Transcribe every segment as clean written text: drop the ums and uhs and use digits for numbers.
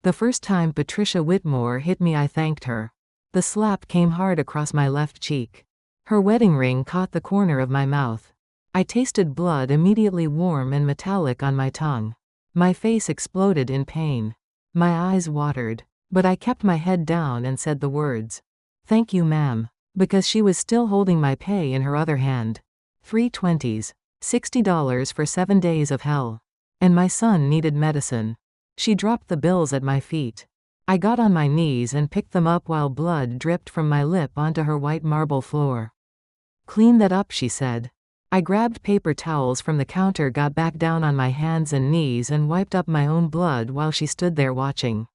The first time Patricia Whitmore hit me, I thanked her. The slap came hard across my left cheek. Her wedding ring caught the corner of my mouth. I tasted blood immediately warm and metallic on my tongue. My face exploded in pain. My eyes watered. But I kept my head down and said the words, "Thank you, ma'am," because she was still holding my pay in her other hand. 320s. $60 for 7 days of hell. And my son needed medicine. She dropped the bills at my feet. I got on my knees and picked them up while blood dripped from my lip onto her white marble floor. "Clean that up," she said. I grabbed paper towels from the counter, got back down on my hands and knees and wiped up my own blood while she stood there watching.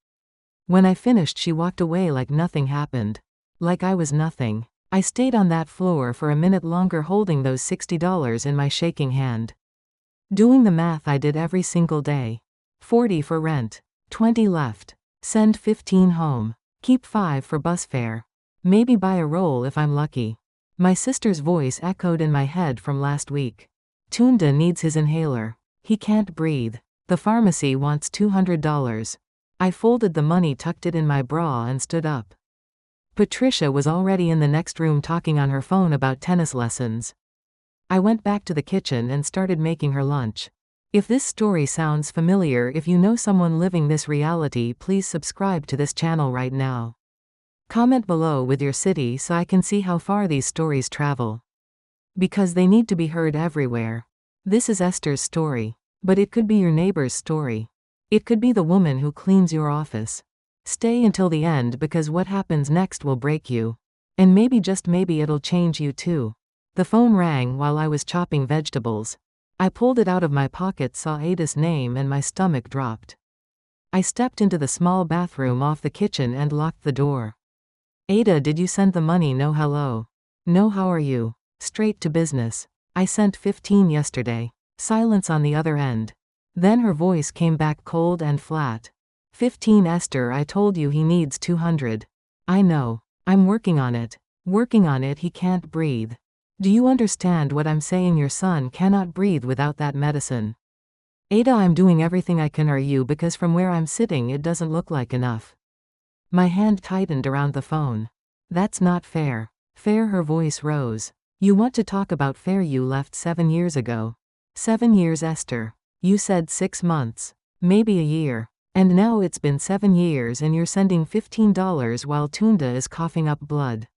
When I finished, she walked away like nothing happened. Like I was nothing. I stayed on that floor for a minute longer holding those $60 in my shaking hand. Doing the math I did every single day. 40 for rent. 20 left. Send 15 home. Keep 5 for bus fare. Maybe buy a roll if I'm lucky. My sister's voice echoed in my head from last week. Tunda needs his inhaler. He can't breathe. The pharmacy wants $200. I folded the money, tucked it in my bra, and stood up. Patricia was already in the next room talking on her phone about tennis lessons. I went back to the kitchen and started making her lunch. If this story sounds familiar, if you know someone living this reality, please subscribe to this channel right now. Comment below with your city so I can see how far these stories travel. Because they need to be heard everywhere. This is Esther's story. But it could be your neighbor's story. It could be the woman who cleans your office. Stay until the end, because what happens next will break you. And maybe, just maybe, it'll change you too. The phone rang while I was chopping vegetables. I pulled it out of my pocket, saw Ada's name, and my stomach dropped. I stepped into the small bathroom off the kitchen and locked the door. "Ada, did you send the money?" "No." "Hello." "No, how are you?" "Straight to business. I sent 15 yesterday." Silence on the other end. Then her voice came back cold and flat. 15, Esther, I told you he needs 200. I know. I'm working on it. Working on it. He can't breathe. Do you understand what I'm saying? Your son cannot breathe without that medicine. Ada, I'm doing everything I can. Are you? Because from where I'm sitting it doesn't look like enough. My hand tightened around the phone. That's not fair. Fair? Her voice rose. You want to talk about fair? You left 7 years ago. 7 years, Esther. You said 6 months. Maybe a year. And now it's been 7 years and you're sending $15 while Tunda is coughing up blood.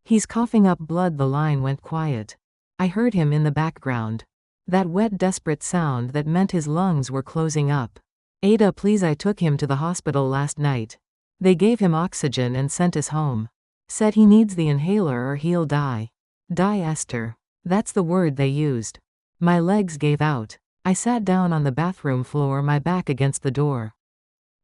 He's coughing up blood. The line went quiet. I heard him in the background. That wet, desperate sound that meant his lungs were closing up. Ada, please. I took him to the hospital last night. They gave him oxygen and sent us home. Said he needs the inhaler or he'll die. Die, Esther. That's the word they used. My legs gave out. I sat down on the bathroom floor, my back against the door.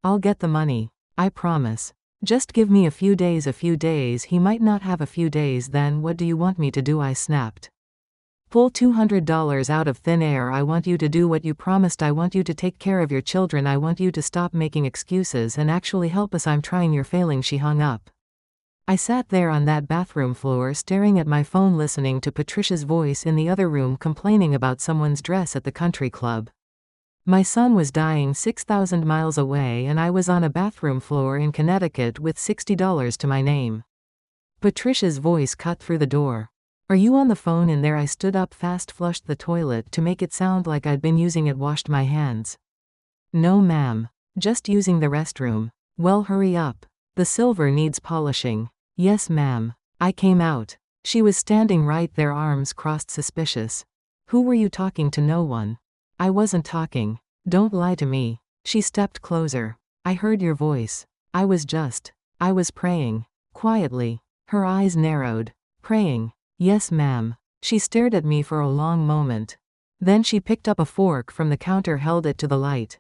I'll get the money. I promise. Just give me a few days. A few days? He might not have a few days. Then what do you want me to do? I snapped. Pull $200 out of thin air. I want you to do what you promised. I want you to take care of your children. I want you to stop making excuses and actually help us. I'm trying. You're failing. She hung up. I sat there on that bathroom floor staring at my phone, listening to Patricia's voice in the other room complaining about someone's dress at the country club. My son was dying 6,000 miles away and I was on a bathroom floor in Connecticut with $60 to my name. Patricia's voice cut through the door. Are you on the phone in there? I stood up fast, flushed the toilet to make it sound like I'd been using it, washed my hands. No, ma'am. Just using the restroom. Well, hurry up. The silver needs polishing. Yes, ma'am. I came out. She was standing right there, arms crossed, suspicious. Who were you talking to? No one. I wasn't talking. Don't lie to me. She stepped closer. I heard your voice. I was praying. Quietly. Her eyes narrowed. Praying. Yes, ma'am. She stared at me for a long moment. Then she picked up a fork from the counter, held it to the light.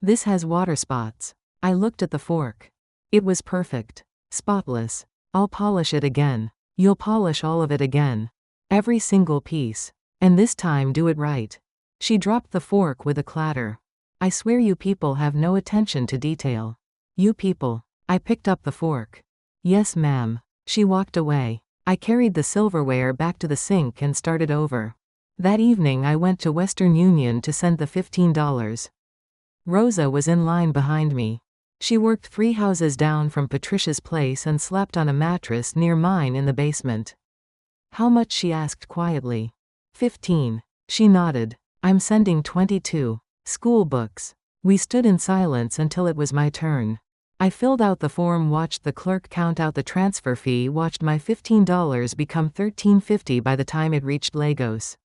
This has water spots. I looked at the fork. It was perfect. Spotless. I'll polish it again. You'll polish all of it again. Every single piece. And this time do it right. She dropped the fork with a clatter. I swear you people have no attention to detail. You people. I picked up the fork. Yes, ma'am. She walked away. I carried the silverware back to the sink and started over. That evening I went to Western Union to send the $15. Rosa was in line behind me. She worked 3 houses down from Patricia's place and slept on a mattress near mine in the basement. How much? She asked quietly. 15. She nodded. I'm sending 22. School books. We stood in silence until it was my turn. I filled out the form, watched the clerk count out the transfer fee, watched my $15 become $13.50 by the time it reached Lagos.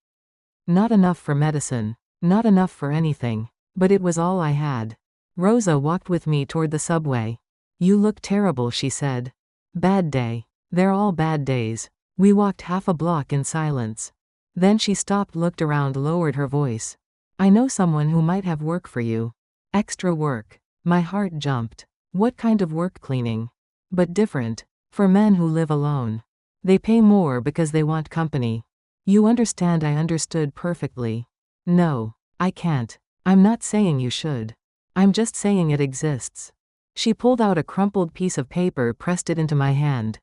Not enough for medicine. Not enough for anything. But it was all I had. Rosa walked with me toward the subway. You look terrible, she said. Bad day. They're all bad days. We walked half a block in silence. Then she stopped, looked around, lowered her voice. I know someone who might have work for you. Extra work. My heart jumped. What kind of work? Cleaning. But different. For men who live alone. They pay more because they want company. You understand? I understood perfectly. No. I can't. I'm not saying you should. I'm just saying it exists. She pulled out a crumpled piece of paper, pressed it into my hand.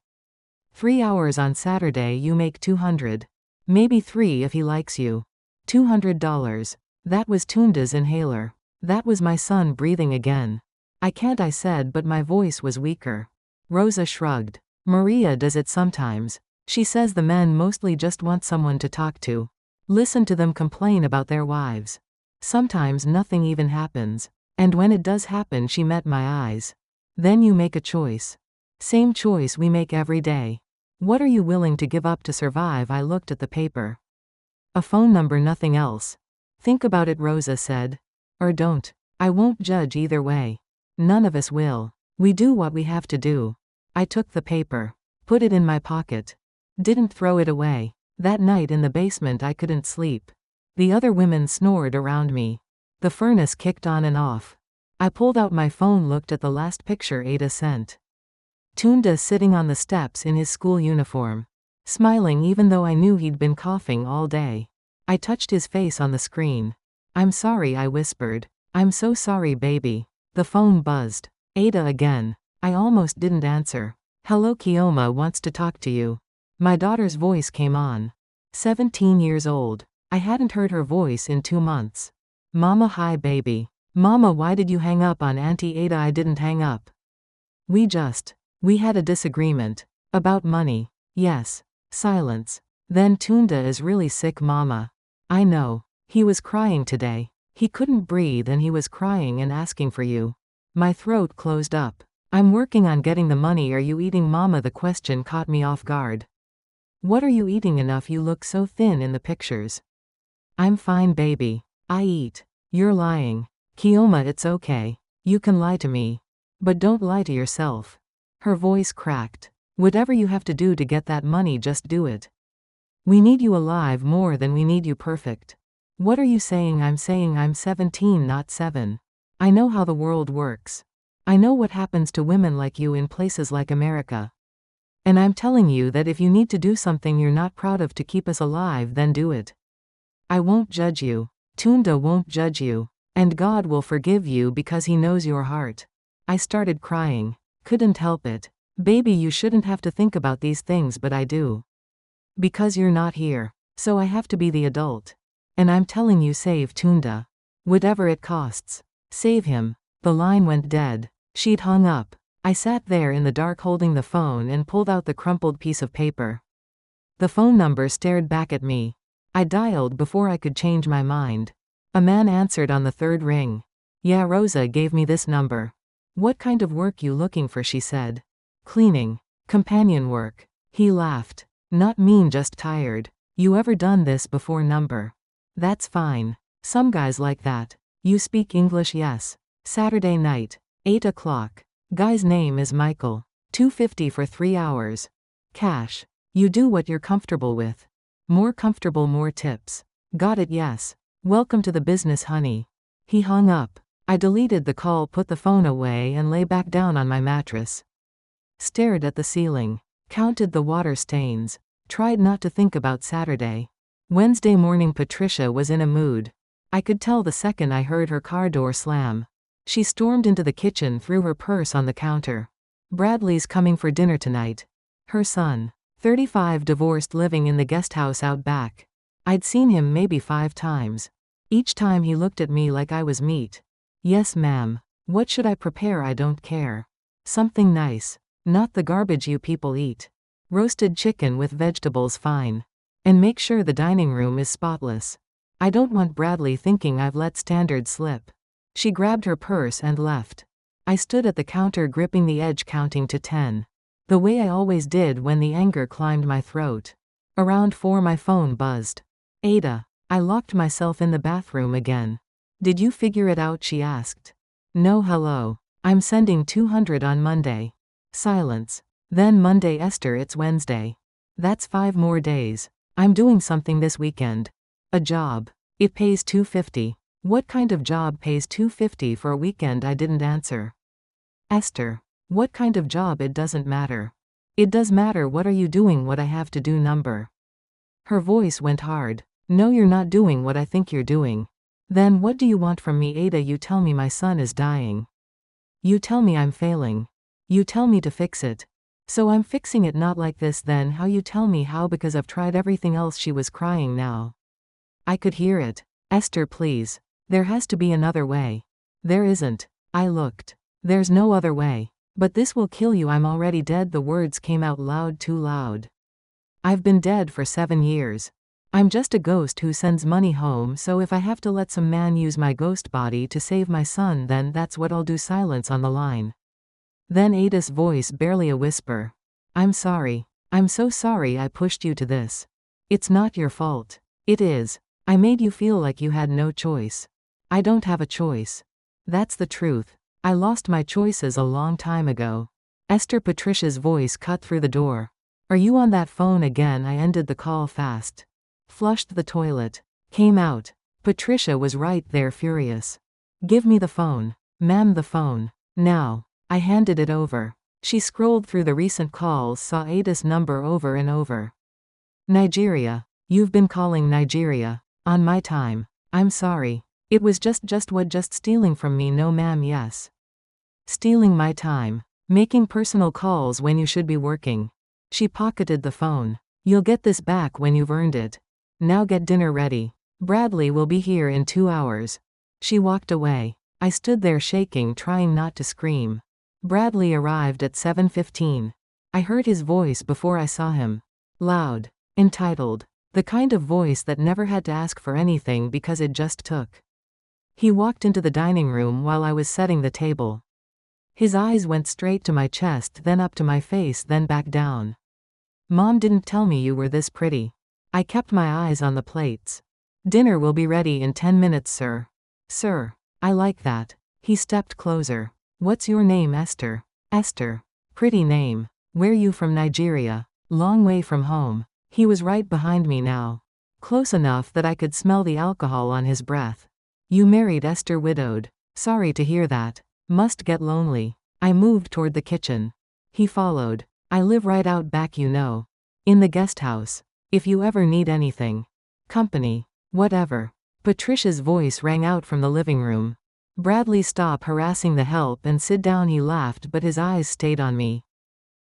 3 hours on Saturday, you make 200. Maybe 3 if he likes you. $200. That was Tunda's inhaler. That was my son breathing again. I can't, I said, but my voice was weaker. Rosa shrugged. Maria does it sometimes. She says the men mostly just want someone to talk to. Listen to them complain about their wives. Sometimes nothing even happens. And when it does happen, she met my eyes. Then you make a choice. Same choice we make every day. What are you willing to give up to survive? I looked at the paper. A phone number, nothing else. Think about it, Rosa said. Or don't. I won't judge either way. None of us will. We do what we have to do. I took the paper. Put it in my pocket. Didn't throw it away. That night in the basement I couldn't sleep. The other women snored around me. The furnace kicked on and off. I pulled out my phone, looked at the last picture Ada sent. Tunda sitting on the steps in his school uniform. Smiling even though I knew he'd been coughing all day. I touched his face on the screen. I'm sorry, I whispered. I'm so sorry, baby. The phone buzzed. Ada again. I almost didn't answer. Hello, Kioma wants to talk to you. My daughter's voice came on. 17 years old. I hadn't heard her voice in 2 months. Mama, hi baby. Mama, why did you hang up on Auntie Ada? I didn't hang up. We had a disagreement. About money. Yes. Silence. Then Tunda is really sick, Mama. I know. He was crying today. He couldn't breathe and he was crying and asking for you. My throat closed up. I'm working on getting the money. Are you eating, Mama? The question caught me off guard. What are you eating? Enough, you look so thin in the pictures. I'm fine, baby. I eat. You're lying. Kioma, it's okay. You can lie to me. But don't lie to yourself. Her voice cracked. Whatever you have to do to get that money, just do it. We need you alive more than we need you perfect. What are you saying? I'm saying I'm 17, not 7. I know how the world works. I know what happens to women like you in places like America. And I'm telling you that if you need to do something you're not proud of to keep us alive, then do it. I won't judge you. Tunda won't judge you. And God will forgive you because He knows your heart. I started crying. Couldn't help it. Baby, you shouldn't have to think about these things, but I do. Because you're not here. So I have to be the adult. And I'm telling you, save Tunda. Whatever it costs. Save him. The line went dead. She'd hung up. I sat there in the dark holding the phone and pulled out the crumpled piece of paper. The phone number stared back at me. I dialed before I could change my mind. A man answered on the 3rd ring. Yeah, Rosa gave me this number. What kind of work you looking for? She said. Cleaning. Companion work. He laughed. Not mean, just tired. You ever done this before? Number. That's fine. Some guys like that. You speak English? Yes. Saturday night. 8 o'clock. Guy's name is Michael. $2.50 for 3 hours. Cash. You do what you're comfortable with. More comfortable, more tips. Got it, yes. Welcome to the business, honey. He hung up. I deleted the call, put the phone away and lay back down on my mattress. Stared at the ceiling. Counted the water stains. Tried not to think about Saturday. Wednesday morning. Patricia was in a mood. I could tell the second I heard her car door slam. She stormed into the kitchen, threw her purse on the counter. Bradley's coming for dinner tonight. Her son. 35, divorced, living in the guest house out back. I'd seen him maybe 5 times. Each time he looked at me like I was meat. Yes, ma'am. What should I prepare? I don't care. Something nice. Not the garbage you people eat. Roasted chicken with vegetables, fine. And make sure the dining room is spotless. I don't want Bradley thinking I've let standards slip. She grabbed her purse and left. I stood at the counter gripping the edge, counting to 10. The way I always did when the anger climbed my throat. Around 4 my phone buzzed. Ada. I locked myself in the bathroom again. Did you figure it out? She asked. No, hello. I'm sending 200 on Monday. Silence. Then Monday. Esther, it's Wednesday. That's 5 more days. I'm doing something this weekend. A job. It pays $250. What kind of job pays $250 for a weekend? I didn't answer. Esther. What kind of job? It doesn't matter. It does matter. What are you doing? What I have to do? Number. Her voice went hard. No, you're not doing what I think you're doing. Then what do you want from me? Ada, you tell me my son is dying. You tell me I'm failing. You tell me to fix it. So I'm fixing it. Not like this. Then how? You tell me how, because I've tried everything else. She was crying now. I could hear it. Esther, please. There has to be another way. There isn't. I looked. There's no other way. But this will kill you. I'm already dead. The words came out loud, too loud. I've been dead for 7 years. I'm just a ghost who sends money home, so if I have to let some man use my ghost body to save my son, then that's what I'll do. Silence on the line. Then Ada's voice, barely a whisper. I'm sorry. I'm so sorry I pushed you to this. It's not your fault. It is. I made you feel like you had no choice. I don't have a choice. That's the truth. I lost my choices a long time ago. Esther. Patricia's voice cut through the door. Are you on that phone again? I ended the call fast. Flushed the toilet. Came out. Patricia was right there, furious. Give me the phone. Ma'am, the phone. Now. I handed it over. She scrolled through the recent calls, saw Ada's number over and over. Nigeria. You've been calling Nigeria. On my time. I'm sorry. It was just what? Just stealing from me? No ma'am. Yes. Stealing my time. Making personal calls when you should be working. She pocketed the phone. You'll get this back when you've earned it. Now get dinner ready. Bradley will be here in 2 hours. She walked away. I stood there shaking, trying not to scream. Bradley arrived at 7:15. I heard his voice before I saw him. Loud. Entitled. The kind of voice that never had to ask for anything because it just took. He walked into the dining room while I was setting the table. His eyes went straight to my chest, then up to my face, then back down. Mom didn't tell me you were this pretty. I kept my eyes on the plates. Dinner will be ready in 10 minutes, sir. Sir. I like that. He stepped closer. What's your name? Esther. Esther. Pretty name. Where you from? Nigeria. Long way from home. He was right behind me now. Close enough that I could smell the alcohol on his breath. You married? Esther. Widowed. Sorry to hear that. Must get lonely. I moved toward the kitchen. He followed. I live right out back, you know. In the guest house. If you ever need anything. Company. Whatever. Patricia's voice rang out from the living room. Bradley, stop harassing the help and sit down. He laughed, but his eyes stayed on me.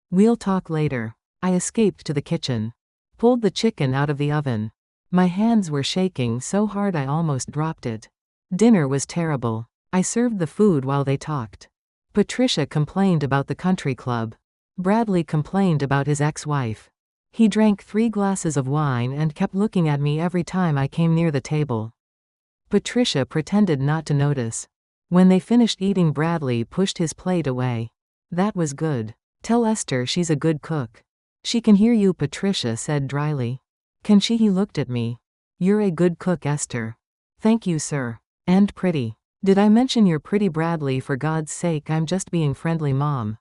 We'll talk later. I escaped to the kitchen. Pulled the chicken out of the oven. My hands were shaking so hard I almost dropped it. Dinner was terrible. I served the food while they talked. Patricia complained about the country club. Bradley complained about his ex-wife. He drank 3 glasses of wine and kept looking at me every time I came near the table. Patricia pretended not to notice. When they finished eating, Bradley pushed his plate away. That was good. Tell Esther she's a good cook. She can hear you, Patricia said dryly. Can she? He looked at me. You're a good cook, Esther. Thank you, sir. And pretty. Did I mention you're pretty? Bradley, for God's sake, I'm just being friendly, Mom.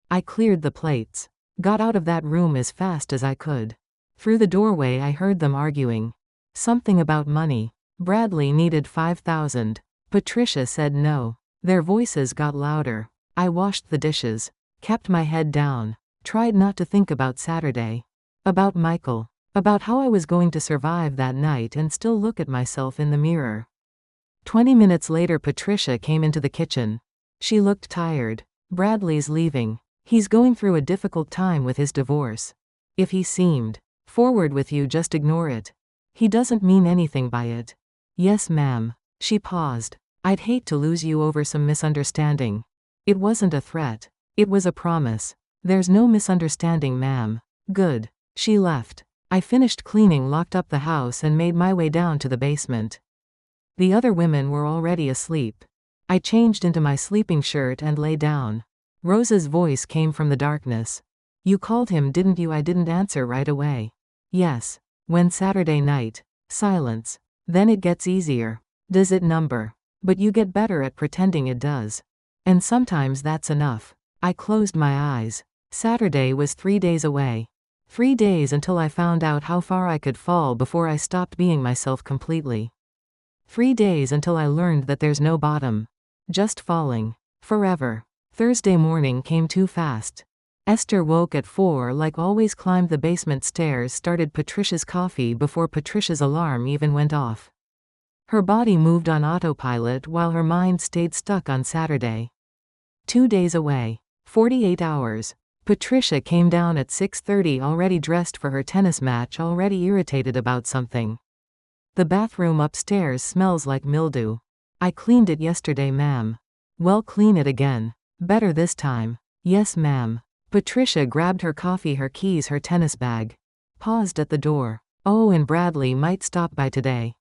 I cleared the plates. Got out of that room as fast as I could. Through the doorway I heard them arguing. Something about money. Bradley needed $5,000. Patricia said no. Their voices got louder. I washed the dishes. Kept my head down. Tried not to think about Saturday. About Michael. About how I was going to survive that night and still look at myself in the mirror. 20 minutes later, Patricia came into the kitchen. She looked tired. Bradley's leaving. He's going through a difficult time with his divorce. If he seemed forward with you, just ignore it. He doesn't mean anything by it. Yes, ma'am. She paused. I'd hate to lose you over some misunderstanding. It wasn't a threat. It was a promise. There's no misunderstanding, ma'am. Good. She left. I finished cleaning, locked up the house, and made my way down to the basement. The other women were already asleep. I changed into my sleeping shirt and lay down. Rose's voice came from the darkness. You called him, didn't you? I didn't answer right away. Yes. When Saturday night. Silence. Then it gets easier. Does it number? But you get better at pretending it does. And sometimes that's enough. I closed my eyes. Saturday was 3 days away. 3 days until I found out how far I could fall before I stopped being myself completely. 3 days until I learned that there's no bottom. Just falling. Forever. Thursday morning came too fast. Esther woke at 4, like always, climbed the basement stairs, started Patricia's coffee before Patricia's alarm even went off. Her body moved on autopilot while her mind stayed stuck on Saturday. 2 days away. 48 hours. Patricia came down at 6:30, already dressed for her tennis match, already irritated about something. The bathroom upstairs smells like mildew. I cleaned it yesterday, ma'am. Well, clean it again. Better this time. Yes, ma'am. Patricia grabbed her coffee, her keys, her tennis bag. Paused at the door. Oh, and Bradley might stop by today.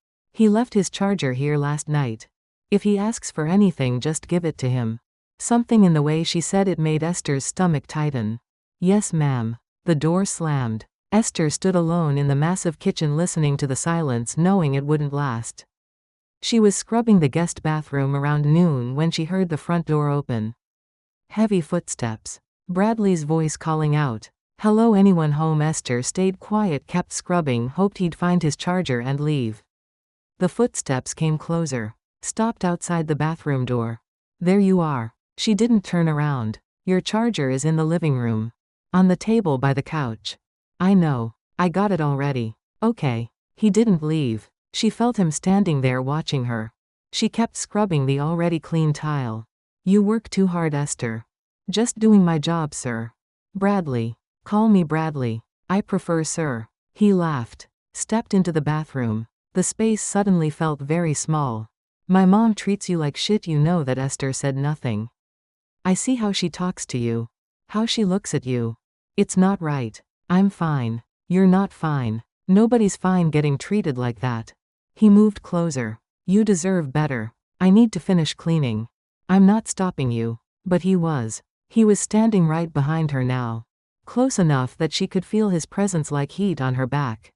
He left his charger here last night. If he asks for anything, just give it to him. Something in the way she said it made Esther's stomach tighten. Yes, ma'am. The door slammed. Esther stood alone in the massive kitchen, listening to the silence, knowing it wouldn't last. She was scrubbing the guest bathroom around noon when she heard the front door open. Heavy footsteps. Bradley's voice calling out, "Hello, anyone home?" Esther stayed quiet, kept scrubbing, hoped he'd find his charger and leave. The footsteps came closer. Stopped outside the bathroom door. There you are. She didn't turn around. Your charger is in the living room. On the table by the couch. I know. I got it already. Okay. He didn't leave. She felt him standing there watching her. She kept scrubbing the already clean tile. You work too hard, Esther. Just doing my job, sir. Bradley. Call me Bradley. I prefer sir. He laughed. Stepped into the bathroom. The space suddenly felt very small. My mom treats you like shit, you know that. Esther said nothing. I see how she talks to you. How she looks at you. It's not right. I'm fine. You're not fine. Nobody's fine getting treated like that. He moved closer. You deserve better. I need to finish cleaning. I'm not stopping you. But he was. He was standing right behind her now. Close enough that she could feel his presence like heat on her back.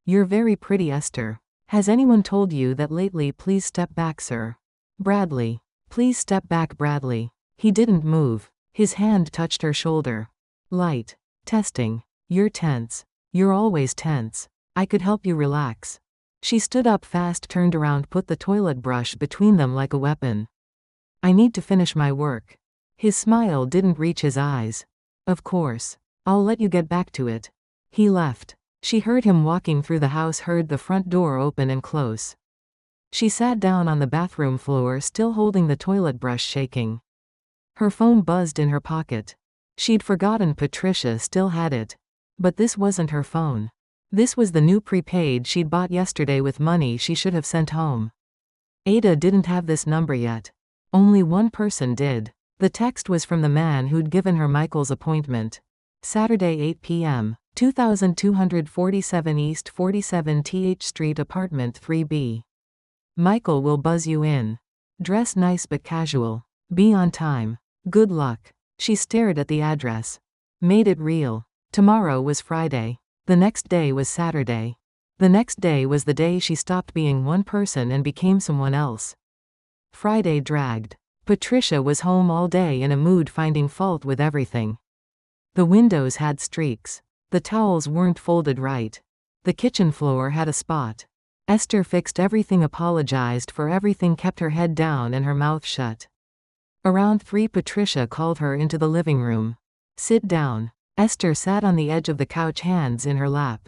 You're very pretty, Esther. Has anyone told you that lately? Please step back, sir. Bradley. Please step back, Bradley. He didn't move. His hand touched her shoulder. Light. Testing. You're tense. You're always tense. I could help you relax. She stood up fast, turned around, put the toilet brush between them like a weapon. I need to finish my work. His smile didn't reach his eyes. Of course. I'll let you get back to it. He left. She heard him walking through the house, heard the front door open and close. She sat down on the bathroom floor, still holding the toilet brush, shaking. Her phone buzzed in her pocket. She'd forgotten Patricia still had it. But this wasn't her phone. This was the new prepaid she'd bought yesterday with money she should have sent home. Ada didn't have this number yet. Only one person did. The text was from the man who'd given her Michael's appointment. Saturday 8 p.m. 2247 East 47 Th Street, Apartment 3B. Michael will buzz you in. Dress nice but casual. Be on time. Good luck. She stared at the address. Made it real. Tomorrow was Friday. The next day was Saturday. The next day was the day she stopped being one person and became someone else. Friday dragged. Patricia was home all day in a mood, finding fault with everything. The windows had streaks. The towels weren't folded right. The kitchen floor had a spot. Esther fixed everything, apologized for everything, kept her head down and her mouth shut. Around 3, Patricia called her into the living room. Sit down. Esther sat on the edge of the couch, hands in her lap.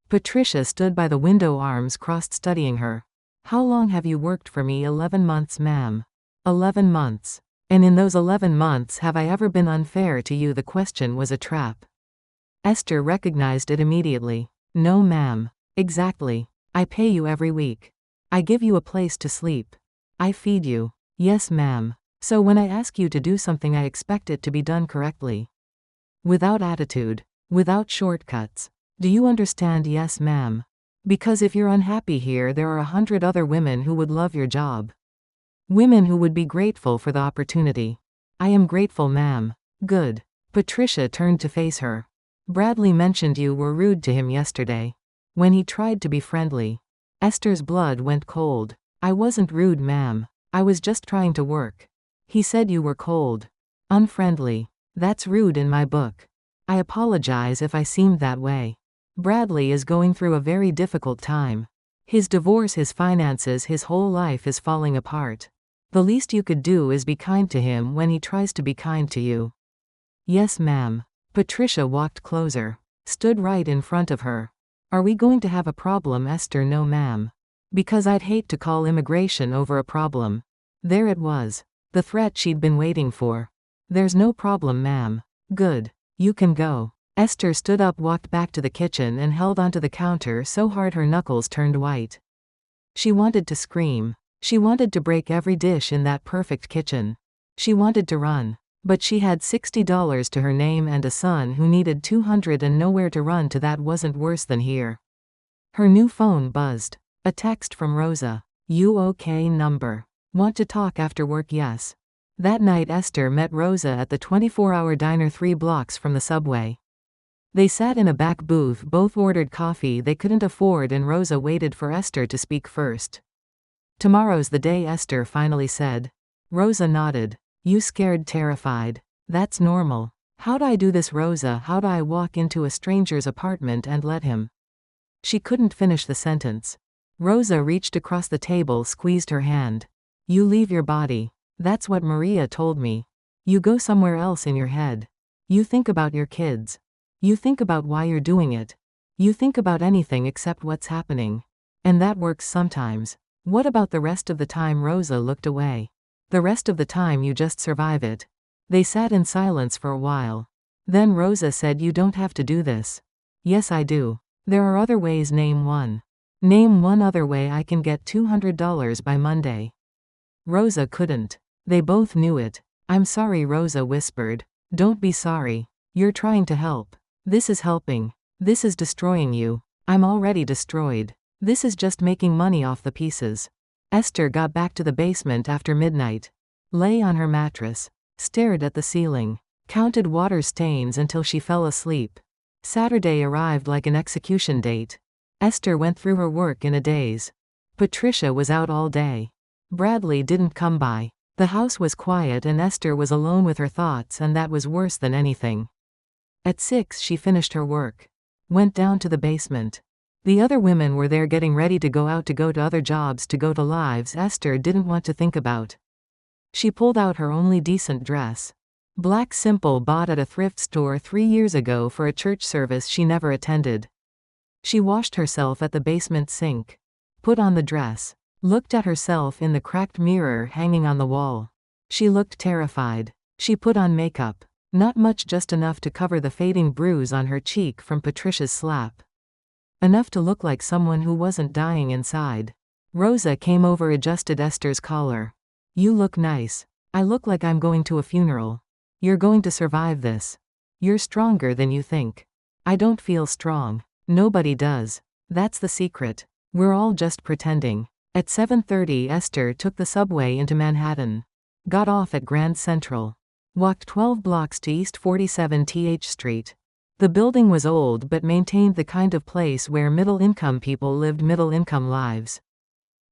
Patricia stood by the window, arms crossed, studying her. How long have you worked for me? 11 months, ma'am. 11 months. And in those 11 months, have I ever been unfair to you? The question was a trap. Esther recognized it immediately. No, ma'am. Exactly. I pay you every week. I give you a place to sleep. I feed you. Yes, ma'am. So when I ask you to do something, I expect it to be done correctly. Without attitude. Without shortcuts. Do you understand? Yes, ma'am. Because if you're unhappy here, there are 100 other women who would love your job. Women who would be grateful for the opportunity. I am grateful, ma'am. Good. Patricia turned to face her. Bradley mentioned you were rude to him yesterday. When he tried to be friendly. Esther's blood went cold. I wasn't rude, ma'am. I was just trying to work. He said you were cold. Unfriendly. That's rude in my book. I apologize if I seemed that way. Bradley is going through a very difficult time. His divorce, his finances, his whole life is falling apart. The least you could do is be kind to him when he tries to be kind to you. Yes, ma'am. Patricia walked closer. Stood right in front of her. Are we going to have a problem, Esther? No, ma'am. Because I'd hate to call immigration over a problem. There it was. The threat she'd been waiting for. There's no problem, ma'am. Good. You can go. Esther stood up, walked back to the kitchen and held onto the counter so hard her knuckles turned white. She wanted to scream. She wanted to break every dish in that perfect kitchen. She wanted to run. But she had $60 to her name and a son who needed $200 and nowhere to run to. That wasn't worse than here. Her new phone buzzed. A text from Rosa. You okay? Number. Want to talk after work? Yes. That night Esther met Rosa at the 24-hour diner 3 blocks from the subway. They sat in a back booth, both ordered coffee they couldn't afford, and Rosa waited for Esther to speak first. Tomorrow's the day, Esther finally said. Rosa nodded. You scared? Terrified. That's normal. How'd I do this, Rosa? How'd I walk into a stranger's apartment and let him? She couldn't finish the sentence. Rosa reached across the table, squeezed her hand. You leave your body. That's what Maria told me. You go somewhere else in your head. You think about your kids. You think about why you're doing it. You think about anything except what's happening. And that works sometimes. What about the rest of the time? Rosa looked away. The rest of the time you just survive it. They sat in silence for a while. Then Rosa said, you don't have to do this. Yes, I do. There are other ways. Name one. Name one other way I can get $200 by Monday. Rosa couldn't. They both knew it. I'm sorry, Rosa whispered. Don't be sorry. You're trying to help. This is helping. This is destroying you. I'm already destroyed. This is just making money off the pieces. Esther got back to the basement after midnight. Lay on her mattress. Stared at the ceiling. Counted water stains until she fell asleep. Saturday arrived like an execution date. Esther went through her work in a daze. Patricia was out all day. Bradley didn't come by. The house was quiet and Esther was alone with her thoughts, and that was worse than anything. At 6 she finished her work. Went down to the basement. The other women were there getting ready to go out, to go to other jobs, to go to lives Esther didn't want to think about. She pulled out her only decent dress. Black, simple, bought at a thrift store 3 years ago for a church service she never attended. She washed herself at the basement sink. Put on the dress. Looked at herself in the cracked mirror hanging on the wall. She looked terrified. She put on makeup. Not much, just enough to cover the fading bruise on her cheek from Patricia's slap. Enough to look like someone who wasn't dying inside. Rosa came over, adjusted Esther's collar. You look nice. I look like I'm going to a funeral. You're going to survive this. You're stronger than you think. I don't feel strong. Nobody does. That's the secret. We're all just pretending. At 7:30 Esther took the subway into Manhattan. Got off at Grand Central. Walked 12 blocks to East 47th Street. The building was old but maintained the kind of place where middle-income people lived middle-income lives.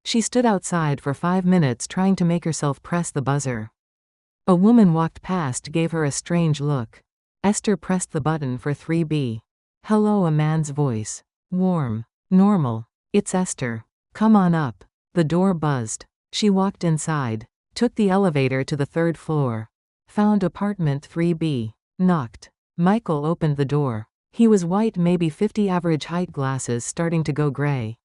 She stood outside for 5 minutes trying to make herself press the buzzer. A woman walked past, gave her a strange look. Esther pressed the button for 3B. Hello, a man's voice. Warm. Normal. It's Esther. Come on up. The door buzzed. She walked inside. Took the elevator to the 3rd floor. Found apartment 3B. Knocked. Michael opened the door. He was white, maybe 50, average height, glasses starting to go gray.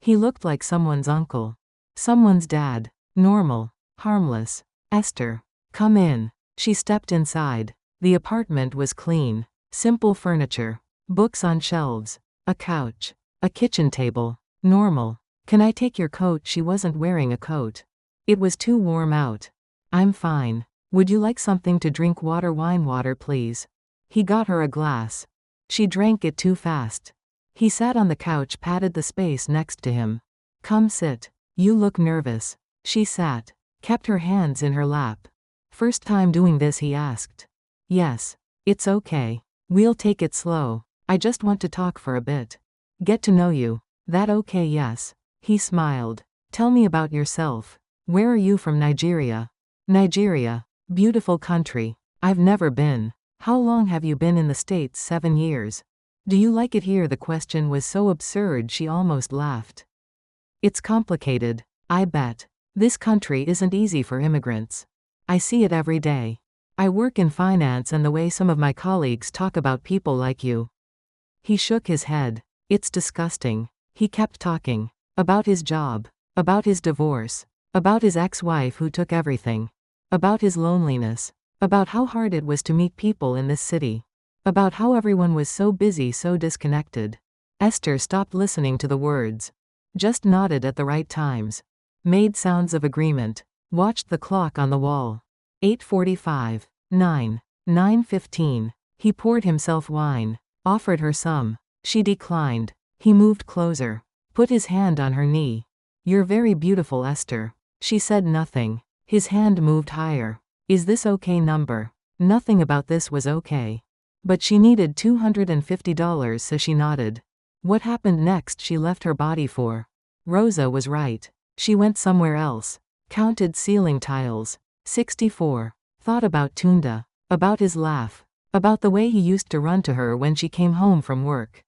He looked like someone's uncle. Someone's dad. Normal. Harmless. Esther. Come in. She stepped inside. The apartment was clean. Simple furniture. Books on shelves. A couch. A kitchen table. Normal. Can I take your coat? She wasn't wearing a coat. It was too warm out. I'm fine. Would you like something to drink? Wine water please. He got her a glass. She drank it too fast. He sat on the couch, patted the space next to him. Come sit. You look nervous. She sat, kept her hands in her lap. First time doing this, he asked. Yes. It's okay. We'll take it slow. I just want to talk for a bit. Get to know you. That okay? Yes. He smiled. Tell me about yourself. Where are you from? Nigeria. Nigeria. Beautiful country. I've never been. How long have you been in the States? 7 years. Do you like it here? The question was so absurd she almost laughed. It's complicated. I bet. This country isn't easy for immigrants. I see it every day. I work in finance and the way some of my colleagues talk about people like you. He shook his head. It's disgusting. He kept talking. About his job. About his divorce. About his ex-wife who took everything. About his loneliness. About how hard it was to meet people in this city. About how everyone was so busy, so disconnected. Esther stopped listening to the words. Just nodded at the right times. Made sounds of agreement. Watched the clock on the wall. 8:45. 9. 9:15. He poured himself wine. Offered her some. She declined. He moved closer. Put his hand on her knee. You're very beautiful, Esther. She said nothing. His hand moved higher. Is this okay? Number. Nothing about this was okay. But she needed $250, so she nodded. What happened next? She left her body for. Rosa was right. She went somewhere else. Counted ceiling tiles. 64. Thought about Tunda. About his laugh. About the way he used to run to her when she came home from work.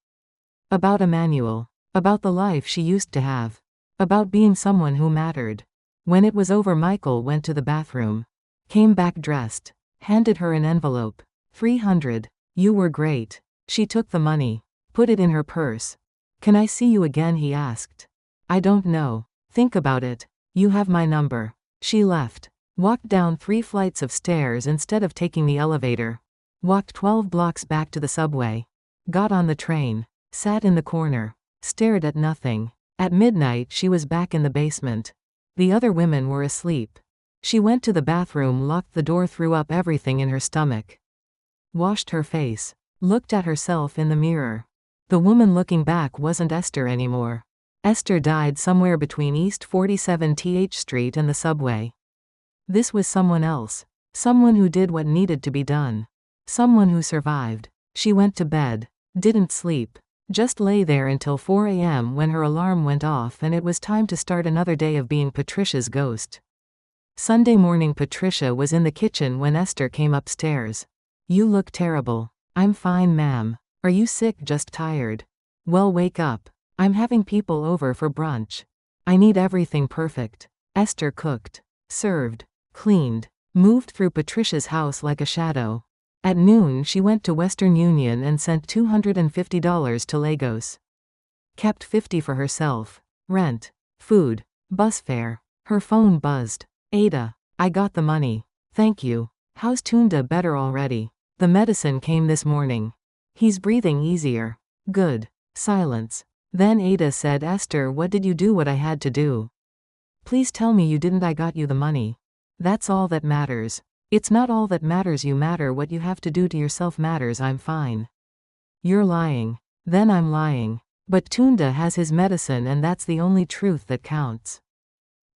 About Emmanuel. About the life she used to have. About being someone who mattered. When it was over, Michael went to the bathroom. Came back dressed. Handed her an envelope. 300. You were great. She took the money. Put it in her purse. Can I see you again? He asked. I don't know. Think about it. You have my number. She left. Walked down 3 flights of stairs instead of taking the elevator. Walked 12 blocks back to the subway. Got on the train. Sat in the corner. Stared at nothing. At midnight she was back in the basement. The other women were asleep. She went to the bathroom, locked the door, threw up everything in her stomach. Washed her face. Looked at herself in the mirror. The woman looking back wasn't Esther anymore. Esther died somewhere between East 47th Street and the subway. This was someone else. Someone who did what needed to be done. Someone who survived. She went to bed. Didn't sleep. Just lay there until 4 a.m. when her alarm went off and it was time to start another day of being Patricia's ghost. Sunday morning, Patricia was in the kitchen when Esther came upstairs. You look terrible. I'm fine, ma'am. Are you sick? Just tired. Well, wake up. I'm having people over for brunch. I need everything perfect. Esther cooked, served, cleaned, moved through Patricia's house like a shadow. At noon she went to Western Union and sent $250 to Lagos. Kept $50 for herself. Rent, food, bus fare. Her phone buzzed. Ada, I got the money. Thank you. How's Tunda? Better already. The medicine came this morning. He's breathing easier. Good. Silence. Then Ada said, Esther, what did you do? What I had to do. Please tell me you didn't. I got you the money. That's all that matters. It's not all that matters. You matter. What you have to do to yourself matters. I'm fine. You're lying. Then I'm lying. But Tunda has his medicine and that's the only truth that counts.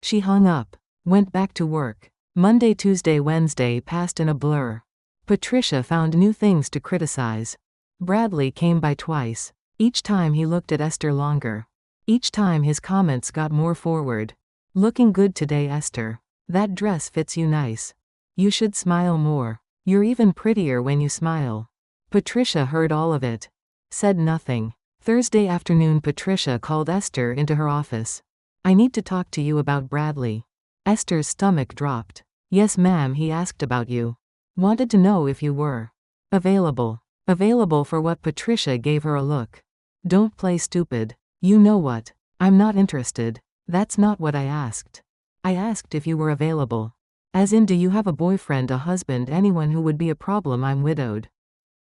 She hung up. Went back to work. Monday, Tuesday, Wednesday passed in a blur. Patricia found new things to criticize. Bradley came by twice. Each time he looked at Esther longer. Each time his comments got more forward. Looking good today, Esther. That dress fits you nice. You should smile more. You're even prettier when you smile. Patricia heard all of it. Said nothing. Thursday afternoon, Patricia called Esther into her office. I need to talk to you about Bradley. Esther's stomach dropped. Yes, ma'am. He asked about you. Wanted to know if you were available. Available for what? Patricia gave her a look. Don't play stupid. You know what? I'm not interested. That's not what I asked. I asked if you were available. As in, do you have a boyfriend, a husband, anyone who would be a problem? I'm widowed.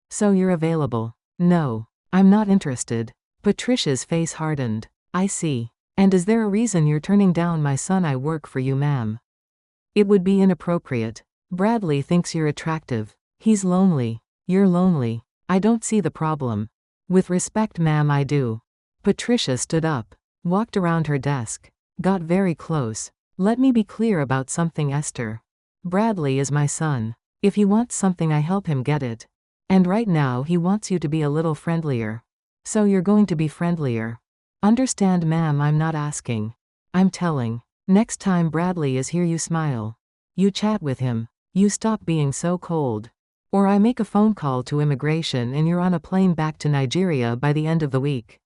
So you're available. No. I'm not interested. Patricia's face hardened. I see. And is there a reason you're turning down my son? I work for you, ma'am. It would be inappropriate. Bradley thinks you're attractive. He's lonely. You're lonely. I don't see the problem. With respect, ma'am, I do. Patricia stood up, walked around her desk, got very close. Let me be clear about something, Esther. Bradley is my son. If he wants something, I help him get it. And right now he wants you to be a little friendlier. So you're going to be friendlier. Understand, ma'am, I'm not asking. I'm telling. Next time Bradley is here, you smile. You chat with him. You stop being so cold. Or I make a phone call to immigration and you're on a plane back to Nigeria by the end of the week.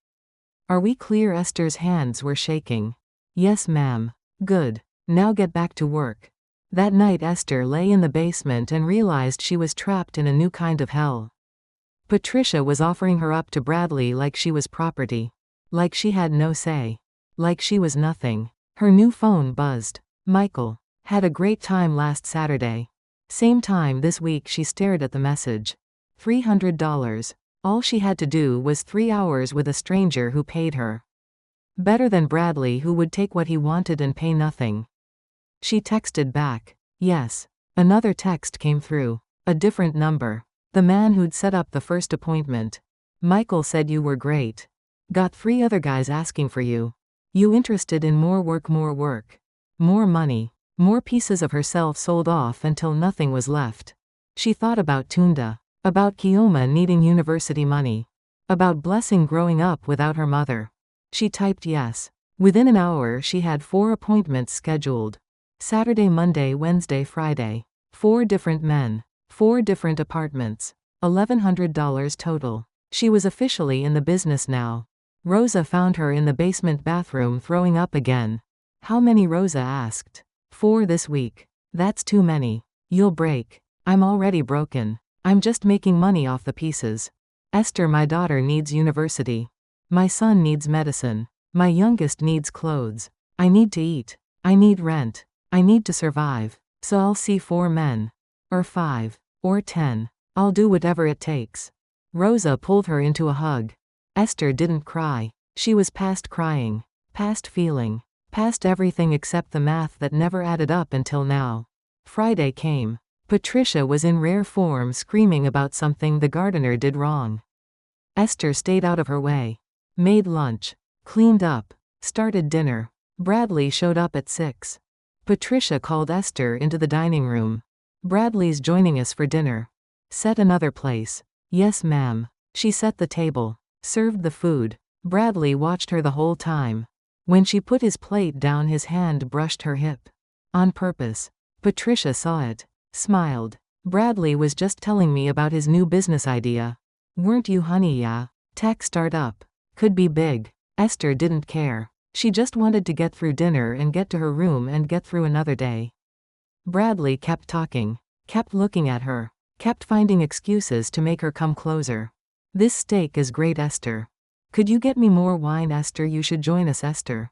Are we clear? Esther's hands were shaking. Yes, ma'am. Good. Now get back to work. That night Esther lay in the basement and realized she was trapped in a new kind of hell. Patricia was offering her up to Bradley like she was property. Like she had no say. Like she was nothing. Her new phone buzzed. Michael. Had a great time last Saturday. Same time this week. She stared at the message. $300. All she had to do was 3 hours with a stranger who paid her. Better than Bradley, who would take what he wanted and pay nothing. She texted back. Yes. Another text came through. A different number. The man who'd set up the first appointment. Michael said you were great. Got 3 other guys asking for you. You interested in more work, more work. More money. More pieces of herself sold off until nothing was left. She thought about Tunda. About Kioma needing university money. About Blessing growing up without her mother. She typed yes. Within an hour she had 4 appointments scheduled. Saturday, Monday, Wednesday, Friday. 4 different men. 4 different apartments. $1,100 total. She was officially in the business now. Rosa found her in the basement bathroom throwing up again. How many? Rosa asked. 4 this week. That's too many. You'll break. I'm already broken. I'm just making money off the pieces. Esther, my daughter needs university. My son needs medicine. My youngest needs clothes. I need to eat. I need rent. I need to survive. So I'll see 4 men. Or 5. Or 10. I'll do whatever it takes. Rosa pulled her into a hug. Esther didn't cry. She was past crying. Past feeling. Past everything except the math that never added up until now. Friday came. Patricia was in rare form, screaming about something the gardener did wrong. Esther stayed out of her way. Made lunch. Cleaned up. Started dinner. Bradley showed up at 6. Patricia called Esther into the dining room. Bradley's joining us for dinner. Set another place. Yes, ma'am. She set the table. Served the food. Bradley watched her the whole time. When she put his plate down, his hand brushed her hip. On purpose. Patricia saw it. Smiled. Bradley was just telling me about his new business idea. Weren't you, honey? Yeah. Tech startup. Could be big. Esther didn't care. She just wanted to get through dinner and get to her room and get through another day. Bradley kept talking. Kept looking at her. Kept finding excuses to make her come closer. This steak is great, Esther. Could you get me more wine, Esther? You should join us, Esther.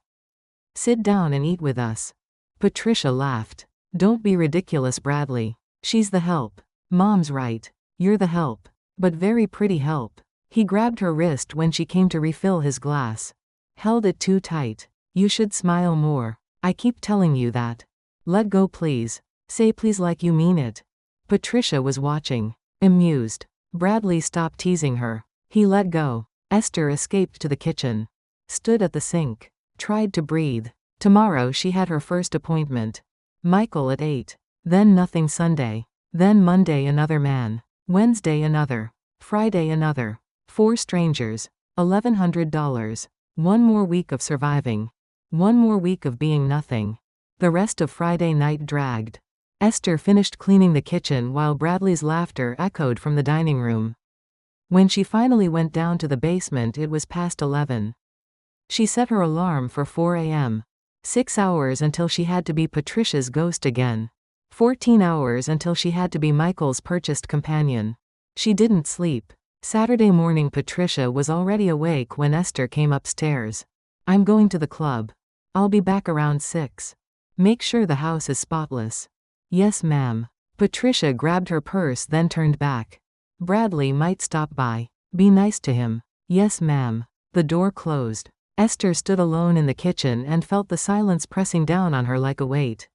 Sit down and eat with us. Patricia laughed. Don't be ridiculous, Bradley. She's the help. Mom's right. You're the help. But very pretty help. He grabbed her wrist when she came to refill his glass. Held it too tight. You should smile more. I keep telling you that. Let go, please. Say please like you mean it. Patricia was watching. Amused. Bradley stopped teasing her. He let go. Esther escaped to the kitchen. Stood at the sink. Tried to breathe. Tomorrow she had her first appointment. Michael at 8. Then nothing Sunday. Then Monday another man. Wednesday another. Friday another. 4 strangers. $1,100. 1 more week of surviving. 1 more week of being nothing. The rest of Friday night dragged. Esther finished cleaning the kitchen while Bradley's laughter echoed from the dining room. When she finally went down to the basement, it was past 11. She set her alarm for 4 a.m. 6 hours until she had to be Patricia's ghost again. 14 hours until she had to be Michael's purchased companion. She didn't sleep. Saturday morning Patricia was already awake when Esther came upstairs. I'm going to the club. I'll be back around 6. Make sure the house is spotless. Yes, ma'am. Patricia grabbed her purse then turned back. Bradley might stop by. Be nice to him. Yes, ma'am. The door closed. Esther stood alone in the kitchen and felt the silence pressing down on her like a weight.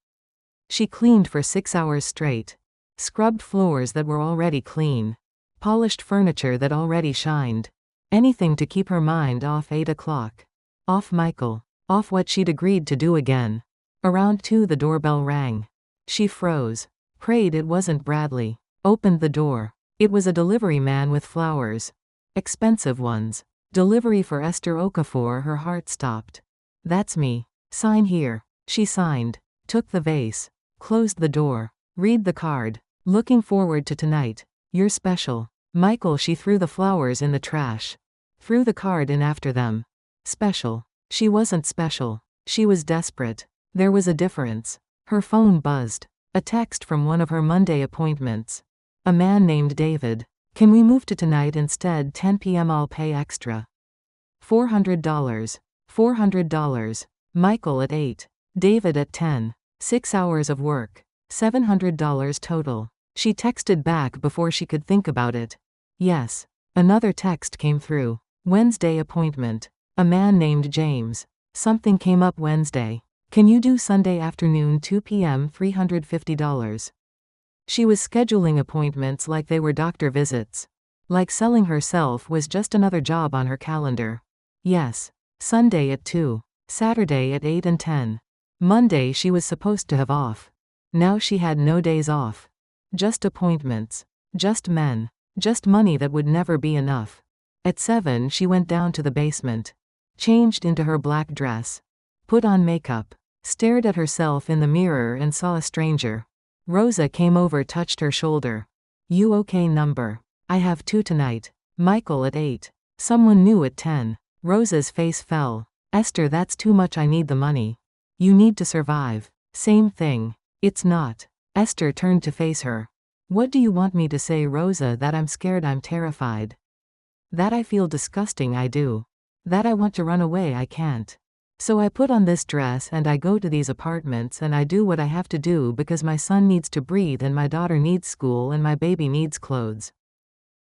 She cleaned for 6 hours straight. Scrubbed floors that were already clean. Polished furniture that already shined. Anything to keep her mind off 8 o'clock. Off Michael. Off what she'd agreed to do again. Around 2 the doorbell rang. She froze. Prayed it wasn't Bradley. Opened the door. It was a delivery man with flowers. Expensive ones. Delivery for Esther Okafor. Her heart stopped. That's me. Sign here. She signed. Took the vase. Closed the door. Read the card. Looking forward to tonight. You're special. Michael. She threw the flowers in the trash. Threw the card in after them. Special. She wasn't special. She was desperate. There was a difference. Her phone buzzed. A text from one of her Monday appointments. A man named David. Can we move to tonight instead? 10 p.m. I'll pay extra. $400. $400. Michael at 8. David at 10. 6 hours of work. $700 total. She texted back before she could think about it. Yes. Another text came through. Wednesday appointment. A man named James. Something came up Wednesday. Can you do Sunday afternoon 2 p.m. $350. She was scheduling appointments like they were doctor visits. Like selling herself was just another job on her calendar. Yes. Sunday at 2. Saturday at 8 and 10. Monday she was supposed to have off. Now she had no days off. Just appointments. Just men. Just money that would never be enough. At 7 she went down to the basement. Changed into her black dress. Put on makeup. Stared at herself in the mirror and saw a stranger. Rosa came over, touched her shoulder. You okay? Number. I have 2 tonight. Michael at 8. Someone new at 10. Rosa's face fell. Esther, that's too much. I need the money. You need to survive. Same thing. It's not. Esther turned to face her. What do you want me to say, Rosa? That I'm scared, I'm terrified. That I feel disgusting, I do. That I want to run away, I can't. So I put on this dress and I go to these apartments and I do what I have to do because my son needs to breathe and my daughter needs school and my baby needs clothes.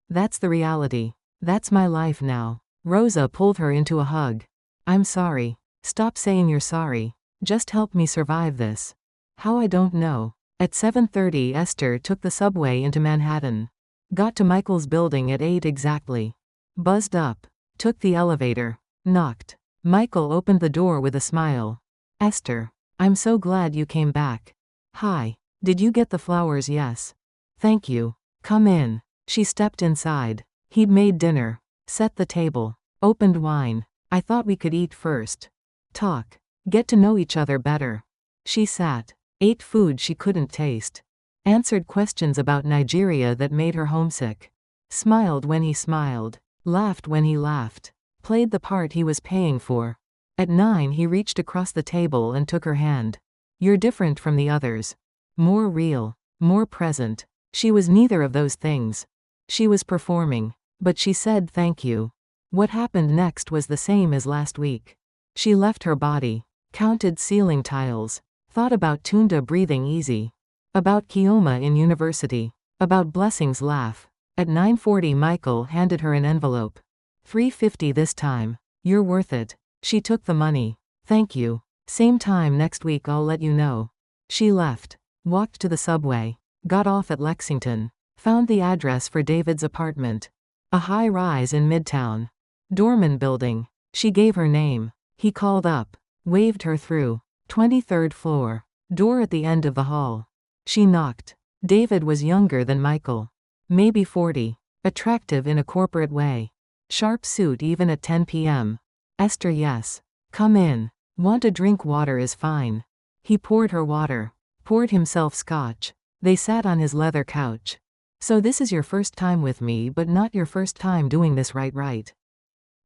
That's the reality. That's my life now. Rosa pulled her into a hug. I'm sorry. Stop saying you're sorry. Just help me survive this. How? I don't know. At 7:30 Esther took the subway into Manhattan. Got to Michael's building at 8 exactly. Buzzed up. Took the elevator. Knocked. Michael opened the door with a smile. Esther. I'm so glad you came back. Hi. Did you get the flowers? Yes. Thank you. Come in. She stepped inside. He'd made dinner. Set the table. Opened wine. I thought we could eat first. Talk. Get to know each other better. She sat. Ate food she couldn't taste. Answered questions about Nigeria that made her homesick. Smiled when he smiled. Laughed when he laughed. Played the part he was paying for. At 9 he reached across the table and took her hand. You're different from the others. More real. More present. She was neither of those things. She was performing. But she said thank you. What happened next was the same as last week. She left her body. Counted ceiling tiles. Thought about Tunda breathing easy. About Kioma in university. About Blessing's laugh. At 9:40 Michael handed her an envelope. $350 this time. You're worth it. She took the money. Thank you. Same time next week, I'll let you know. She left. Walked to the subway. Got off at Lexington. Found the address for David's apartment. A high-rise in Midtown. Dorman Building. She gave her name. He called up. Waved her through. 23rd floor. Door at the end of the hall. She knocked. David was younger than Michael. Maybe 40. Attractive in a corporate way. Sharp suit even at 10 p.m. Esther, yes. Come in. Want a drink? Water is fine. He poured her water. Poured himself scotch. They sat on his leather couch. So this is your first time with me, but not your first time doing this right?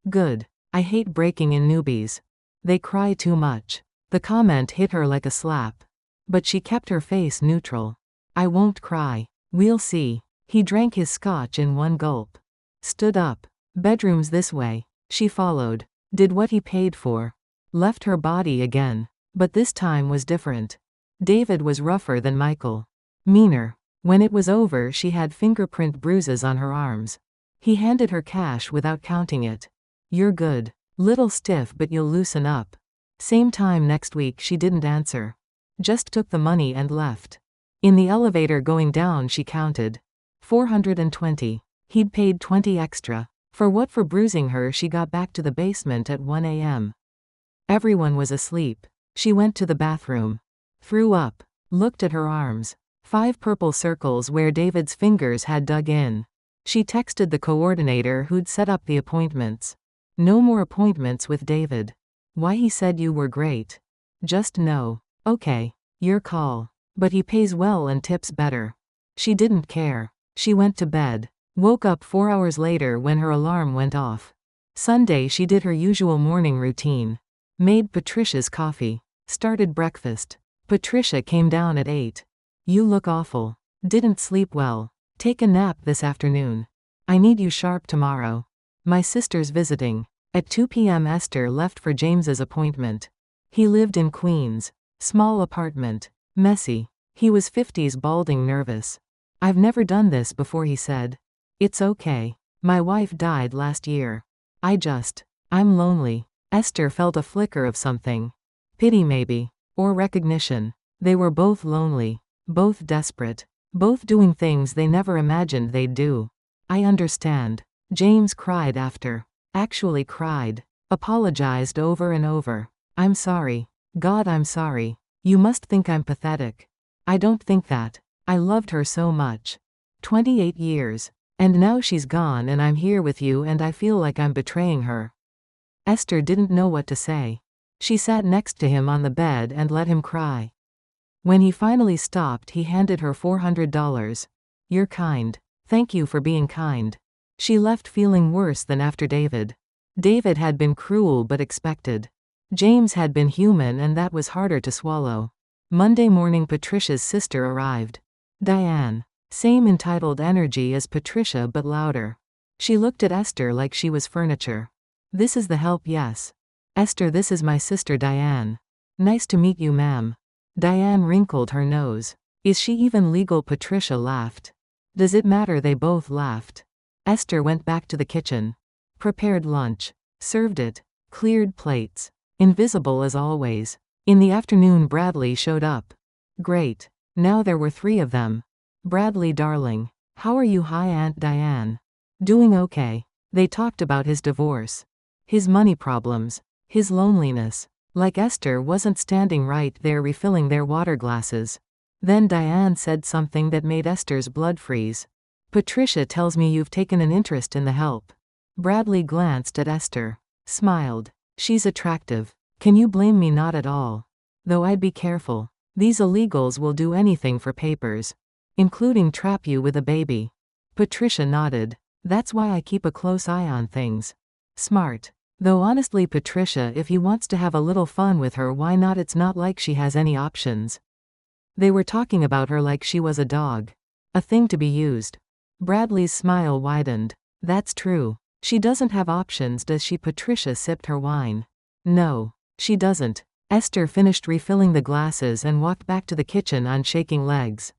Good. I hate breaking in newbies. They cry too much. The comment hit her like a slap. But she kept her face neutral. I won't cry. We'll see. He drank his scotch in one gulp. Stood up. Bedrooms this way. She followed. Did what he paid for. Left her body again. But this time was different. David was rougher than Michael. Meaner. When it was over she had fingerprint bruises on her arms. He handed her cash without counting it. You're good. Little stiff, but you'll loosen up. Same time next week. She didn't answer. Just took the money and left. In the elevator going down she counted. 420. He'd paid 20 extra. For what? For bruising her. She got back to the basement at 1 a.m. Everyone was asleep. She went to the bathroom. Threw up. Looked at her arms. 5 purple circles where David's fingers had dug in. She texted the coordinator who'd set up the appointments. No more appointments with David. Why? He said you were great. Just no. Okay. Your call. But he pays well and tips better. She didn't care. She went to bed. Woke up 4 hours later when her alarm went off. Sunday she did her usual morning routine. Made Patricia's coffee. Started breakfast. Patricia came down at 8. You look awful. Didn't sleep well. Take a nap this afternoon. I need you sharp tomorrow. My sister's visiting. At 2 p.m. Esther left for James's appointment. He lived in Queens. Small apartment. Messy. He was 50s, balding, nervous. I've never done this before, he said. It's okay. My wife died last year. I'm lonely. Esther felt a flicker of something. Pity maybe. Or recognition. They were both lonely. Both desperate. Both doing things they never imagined they'd do. I understand. James cried after. Actually cried. Apologized over and over. I'm sorry. God, I'm sorry. You must think I'm pathetic. I don't think that. I loved her so much. 28 years. And now she's gone and I'm here with you and I feel like I'm betraying her. Esther didn't know what to say. She sat next to him on the bed and let him cry. When he finally stopped, he handed her $400. You're kind. Thank you for being kind. She left feeling worse than after David. David had been cruel but expected. James had been human and that was harder to swallow. Monday morning Patricia's sister arrived. Diane. Same entitled energy as Patricia but louder. She looked at Esther like she was furniture. This is the help, yes. Esther, this is my sister Diane. Nice to meet you, ma'am. Diane wrinkled her nose. Is she even legal? Patricia laughed. Does it matter? They both laughed. Esther went back to the kitchen. Prepared lunch. Served it. Cleared plates. Invisible as always. In the afternoon Bradley showed up. Great. Now there were 3 of them. Bradley, darling. How are you? Hi, Aunt Diane. Doing okay. They talked about his divorce. His money problems. His loneliness. Like Esther wasn't standing right there refilling their water glasses. Then Diane said something that made Esther's blood freeze. Patricia tells me you've taken an interest in the help. Bradley glanced at Esther. Smiled. She's attractive. Can you blame me? Not at all. Though I'd be careful. These illegals will do anything for papers. Including trap you with a baby. Patricia nodded. That's why I keep a close eye on things. Smart. Though honestly, Patricia, if he wants to have a little fun with her, why not? It's not like she has any options. They were talking about her like she was a dog. A thing to be used. Bradley's smile widened. That's true. She doesn't have options, does she? Patricia sipped her wine. No, she doesn't. Esther finished refilling the glasses and walked back to the kitchen on shaking legs.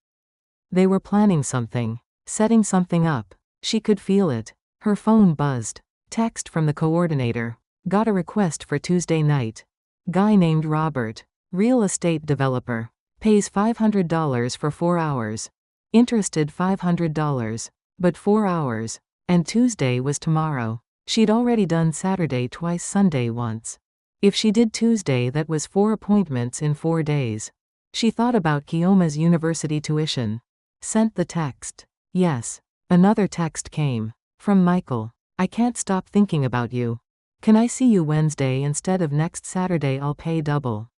They were planning something. Setting something up. She could feel it. Her phone buzzed. Text from the coordinator. Got a request for Tuesday night. Guy named Robert. Real estate developer. Pays $500 for 4 hours. Interested? $500. But 4 hours. And Tuesday was tomorrow. She'd already done Saturday twice, Sunday once. If she did Tuesday, that was 4 appointments in 4 days. She thought about Kioma's university tuition. Sent the text. Yes. Another text came. From Michael. I can't stop thinking about you. Can I see you Wednesday instead of next Saturday? I'll pay double.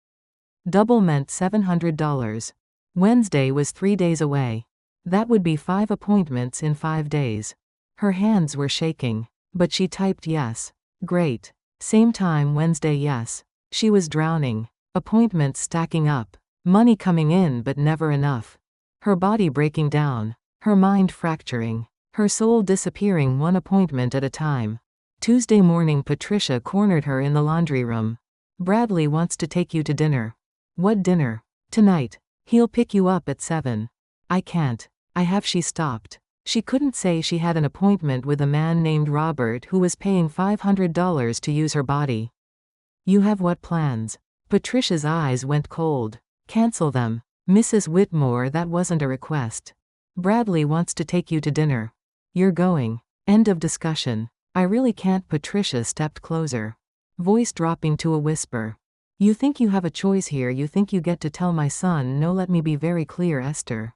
Double meant $700. Wednesday was 3 days away. That would be 5 appointments in 5 days. Her hands were shaking. But she typed yes. Great. Same time Wednesday, yes. She was drowning. Appointments stacking up. Money coming in but never enough. Her body breaking down. Her mind fracturing. Her soul disappearing 1 appointment at a time. Tuesday morning Patricia cornered her in the laundry room. Bradley wants to take you to dinner. What dinner? Tonight. He'll pick you up at 7. I can't. I have. She stopped. She couldn't say she had an appointment with a man named Robert who was paying $500 to use her body. You have what plans? Patricia's eyes went cold. Cancel them. Mrs. Whitmore, that wasn't a request. Bradley wants to take you to dinner. You're going. End of discussion. I really can't. Patricia stepped closer, voice dropping to a whisper. You think you have a choice here? You think you get to tell my son no? Let me be very clear, Esther.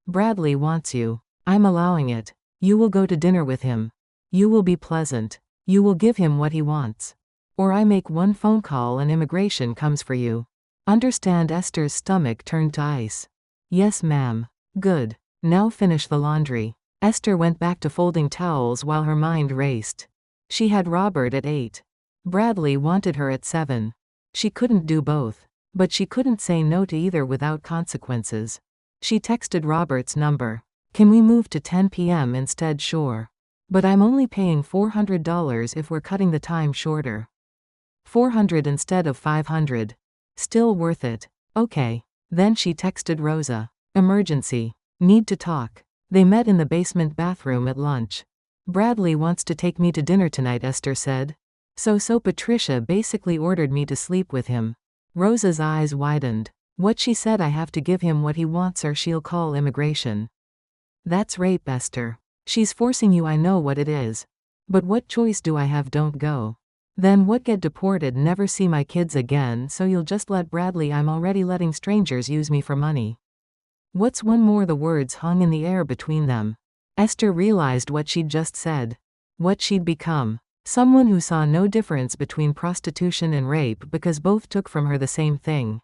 Bradley wants you. I'm allowing it. You will go to dinner with him. You will be pleasant. You will give him what he wants. Or I make one phone call and immigration comes for you. Understand? Esther's stomach turned to ice. Yes, ma'am. Good. Now finish the laundry. Esther went back to folding towels while her mind raced. She had Robert at 8. Bradley wanted her at 7. She couldn't do both. But she couldn't say no to either without consequences. She texted Robert's number. Can we move to 10 p.m. instead? Sure. But I'm only paying $400 if we're cutting the time shorter. $400 instead of $500. Still worth it. Okay. Then she texted Rosa. Emergency. Need to talk. They met in the basement bathroom at lunch. Bradley wants to take me to dinner tonight, Esther said. So Patricia basically ordered me to sleep with him. Rosa's eyes widened. What she said? I have to give him what he wants or she'll call immigration. That's rape, Esther. She's forcing you. I know what it is. But what choice do I have? Don't go. Then what? Get deported, never see my kids again, so you'll just let Bradley? I'm already letting strangers use me for money. What's one more? The words hung in the air between them. Esther realized what she'd just said. What she'd become. Someone who saw no difference between prostitution and rape because both took from her the same thing.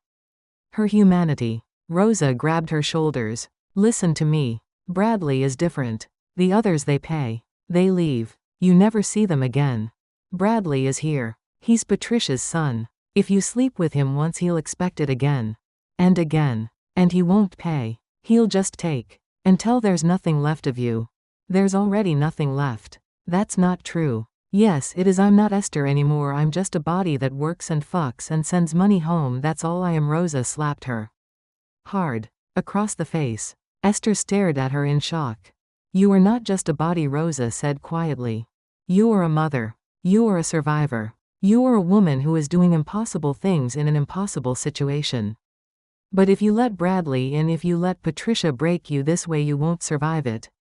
Her humanity. Rosa grabbed her shoulders. Listen to me. Bradley is different. The others, they pay. They leave. You never see them again. Bradley is here. He's Patricia's son. If you sleep with him once, he'll expect it again. And again. And he won't pay. He'll just take. Until there's nothing left of you. There's already nothing left. That's not true. Yes, it is. I'm not Esther anymore. I'm just a body that works and fucks and sends money home. That's all I am. Rosa slapped her hard across the face. Esther stared at her in shock. You are not just a body, Rosa said quietly. You are a mother. You are a survivor. You are a woman who is doing impossible things in an impossible situation. But if you let Bradley in, if you let Patricia break you this way, you won't survive it.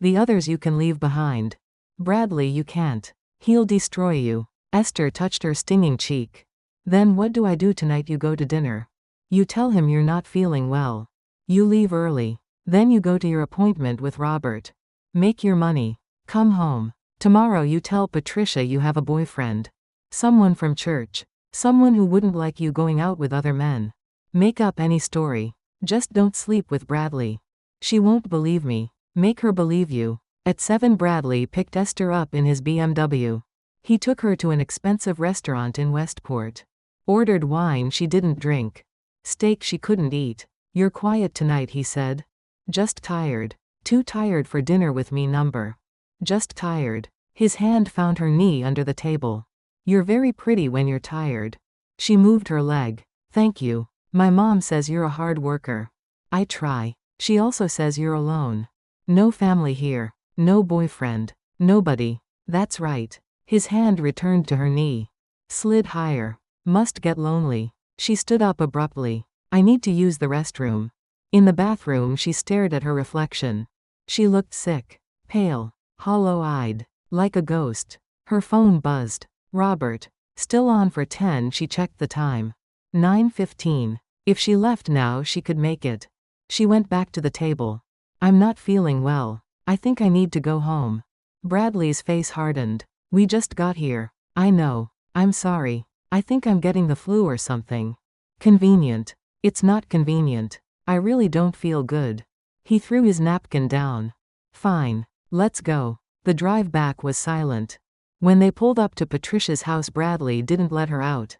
The others you can leave behind. Bradley, you can't. He'll destroy you. Esther touched her stinging cheek. Then what do I do tonight? You go to dinner. You tell him you're not feeling well. You leave early. Then you go to your appointment with Robert. Make your money. Come home. Tomorrow you tell Patricia you have a boyfriend. Someone from church. Someone who wouldn't like you going out with other men. Make up any story. Just don't sleep with Bradley. She won't believe me. Make her believe you. At 7, Bradley picked Esther up in his BMW. He took her to an expensive restaurant in Westport. Ordered wine she didn't drink. Steak she couldn't eat. You're quiet tonight, he said. Just tired. Too tired for dinner with me. Number. Just tired. His hand found her knee under the table. You're very pretty when you're tired. She moved her leg. Thank you. My mom says you're a hard worker. I try. She also says you're alone. No family here. No boyfriend. Nobody. That's right. His hand returned to her knee. Slid higher. Must get lonely. She stood up abruptly. I need to use the restroom. In the bathroom she stared at her reflection. She looked sick. Pale. Hollow-eyed. Like a ghost. Her phone buzzed. Robert. Still on for 10. She checked the time. 9:15. If she left now she could make it. She went back to the table. I'm not feeling well. I think I need to go home. Bradley's face hardened. We just got here. I know. I'm sorry. I think I'm getting the flu or something. Convenient. It's not convenient. I really don't feel good. He threw his napkin down. Fine. Let's go. The drive back was silent. When they pulled up to Patricia's house, Bradley didn't let her out.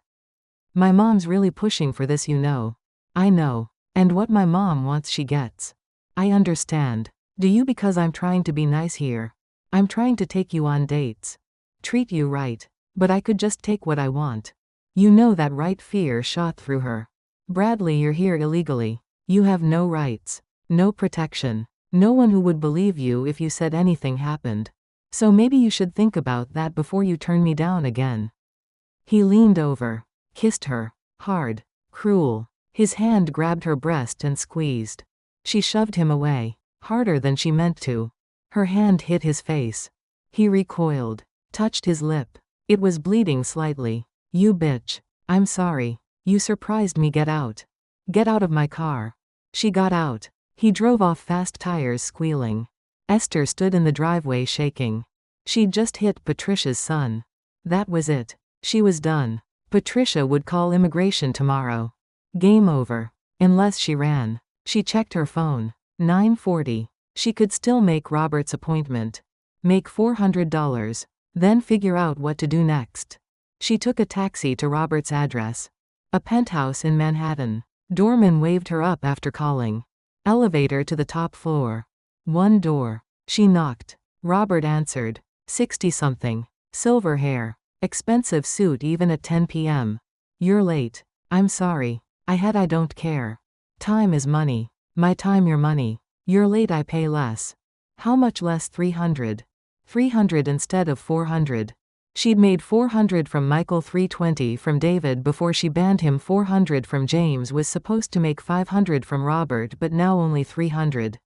My mom's really pushing for this, you know. I know. And what my mom wants she gets. I understand. Do you? Because I'm trying to be nice here. I'm trying to take you on dates. Treat you right. But I could just take what I want. You know that, right? Fear shot through her. Bradley, you're here illegally. You have no rights. No protection. No one who would believe you if you said anything happened. So maybe you should think about that before you turn me down again." He leaned over, kissed her, hard, cruel. His hand grabbed her breast and squeezed. She shoved him away, harder than she meant to. Her hand hit his face. He recoiled, touched his lip. It was bleeding slightly. "You bitch. I'm sorry. You surprised me. Get out. Get out of my car." She got out. He drove off, fast tires squealing. Esther stood in the driveway shaking. She'd just hit Patricia's son. That was it. She was done. Patricia would call immigration tomorrow. Game over. Unless she ran. She checked her phone. 9:40. She could still make Robert's appointment. Make $400. Then figure out what to do next. She took a taxi to Robert's address. A penthouse in Manhattan. Doorman waved her up after calling. Elevator to the top floor. One door. She knocked. Robert answered. 60-something. Silver hair. Expensive suit even at 10 p.m. "You're late." "I'm sorry. I don't care. Time is money. My time your money. You're late, I pay less." "How much less?" 300. 300 instead of 400. She'd made 400 from Michael, 320 from David before she banned him, 400 from James, was supposed to make 500 from Robert, but now only 300.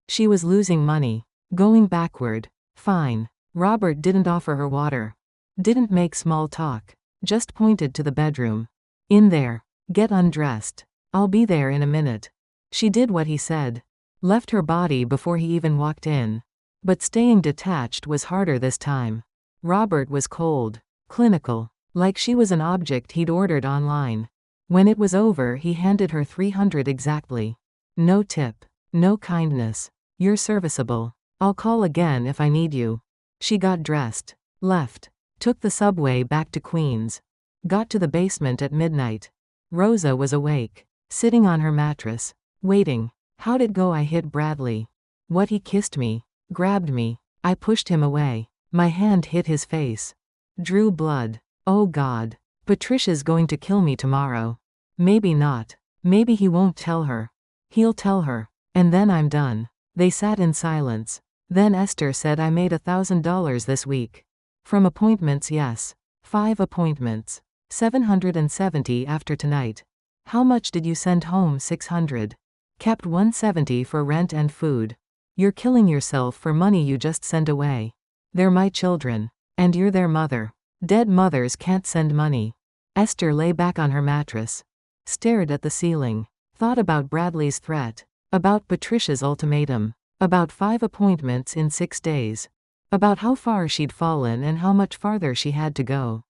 She was losing money. Going backward. Fine. Robert didn't offer her water. Didn't make small talk. Just pointed to the bedroom. "In there. Get undressed. I'll be there in a minute." She did what he said. Left her body before he even walked in. But staying detached was harder this time. Robert was cold. Clinical. Like she was an object he'd ordered online. When it was over, he handed her 300 exactly. No tip. No kindness. "You're serviceable. I'll call again if I need you." She got dressed. Left. Took the subway back to Queens. Got to the basement at midnight. Rosa was awake. Sitting on her mattress. Waiting. "How'd it go?" "I hit Bradley." "What?" "He kissed me. Grabbed me. I pushed him away. My hand hit his face. Drew blood. Oh God. Patricia's going to kill me tomorrow." "Maybe not. Maybe he won't tell her. He'll tell her. And then I'm done." They sat in silence. Then Esther said, "I made $1,000 this week. From appointments." "Yes. 5 appointments. 770 after tonight." "How much did you send home?" 600. "Kept 170 for rent and food." "You're killing yourself for money you just send away." "They're my children. And you're their mother. Dead mothers can't send money." Esther lay back on her mattress. Stared at the ceiling. Thought about Bradley's threat. About Patricia's ultimatum. About 5 appointments in 6 days. About how far she'd fallen and how much farther she had to go.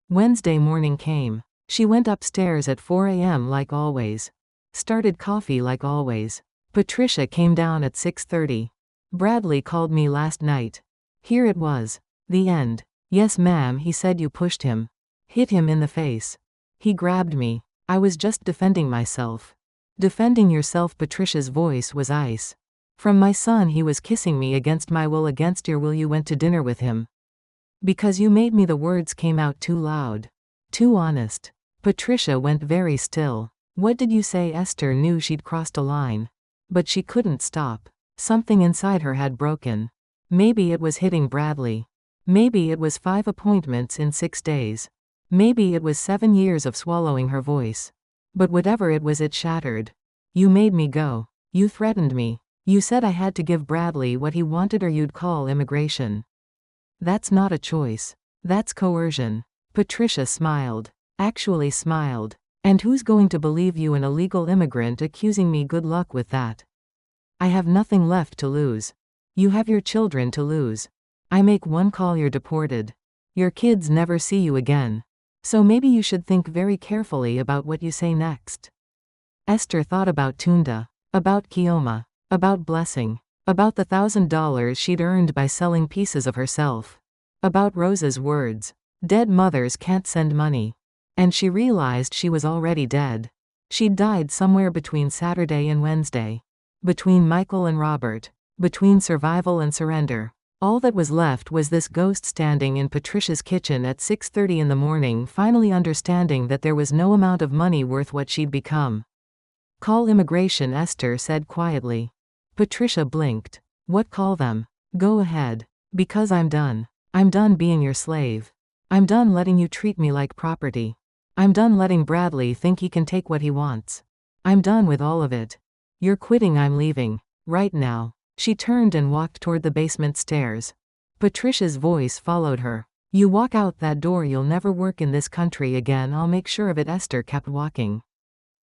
Wednesday morning came. She went upstairs at 4 a.m. like always. Started coffee like always. Patricia came down at 6:30. "Bradley called me last night." Here it was. The end. "Yes ma'am, he said you pushed him. Hit him in the face. He grabbed me. I was just defending myself." "Defending yourself?" Patricia's voice was ice. "From my son. He was kissing me against my will, against your will. You went to dinner with him. Because you made me." The words came out too loud. Too honest. Patricia went very still. "What did you say?" Esther knew she'd crossed a line. But she couldn't stop. Something inside her had broken. Maybe it was hitting Bradley. Maybe it was 5 appointments in 6 days. Maybe it was 7 years of swallowing her voice. But whatever it was, it shattered. "You made me go. You threatened me. You said I had to give Bradley what he wanted or you'd call immigration. That's not a choice. That's coercion." Patricia smiled. Actually smiled. "And who's going to believe you, an illegal immigrant accusing me? Good luck with that. I have nothing left to lose. You have your children to lose. I make one call, you're deported. Your kids never see you again. So maybe you should think very carefully about what you say next." Esther thought about Tunda. About Kioma. About Blessing. About the $1,000 she'd earned by selling pieces of herself. About Rosa's words. Dead mothers can't send money. And she realized she was already dead. She'd died somewhere between Saturday and Wednesday. Between Michael and Robert. Between survival and surrender. All that was left was this ghost standing in Patricia's kitchen at 6:30 in the morning, finally understanding that there was no amount of money worth what she'd become. "Call immigration," Esther said quietly. Patricia blinked. What call them? Go ahead. Because I'm done. I'm done being your slave. I'm done letting you treat me like property. I'm done letting Bradley think he can take what he wants. I'm done with all of it. You're quitting, I'm leaving. Right now. She turned and walked toward the basement stairs. Patricia's voice followed her. You walk out that door, you'll never work in this country again, I'll make sure of it. Esther kept walking.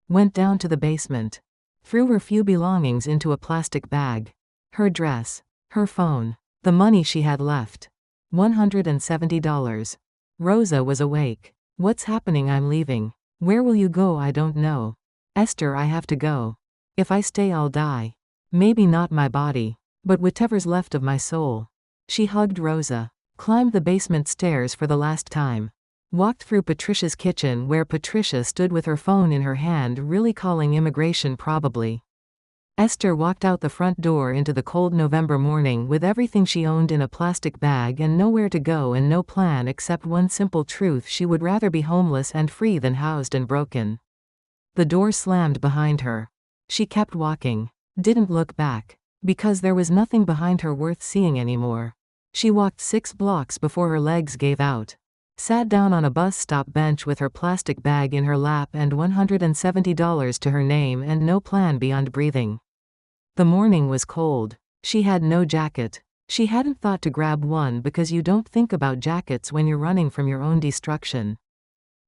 Went down to the basement. Threw her few belongings into a plastic bag. Her dress. Her phone. The money she had left. $170. Rosa was awake. What's happening? I'm leaving. Where will you go? I don't know. Esther, I have to go. If I stay, I'll die. Maybe not my body, but whatever's left of my soul. She hugged Rosa. Climbed the basement stairs for the last time. Walked through Patricia's kitchen where Patricia stood with her phone in her hand, really calling immigration probably. Esther walked out the front door into the cold November morning with everything she owned in a plastic bag and nowhere to go and no plan except one simple truth: she would rather be homeless and free than housed and broken. The door slammed behind her. She kept walking. Didn't look back. Because there was nothing behind her worth seeing anymore. She walked 6 blocks before her legs gave out. Sat down on a bus stop bench with her plastic bag in her lap and $170 to her name and no plan beyond breathing. The morning was cold. She had no jacket. She hadn't thought to grab one because you don't think about jackets when you're running from your own destruction.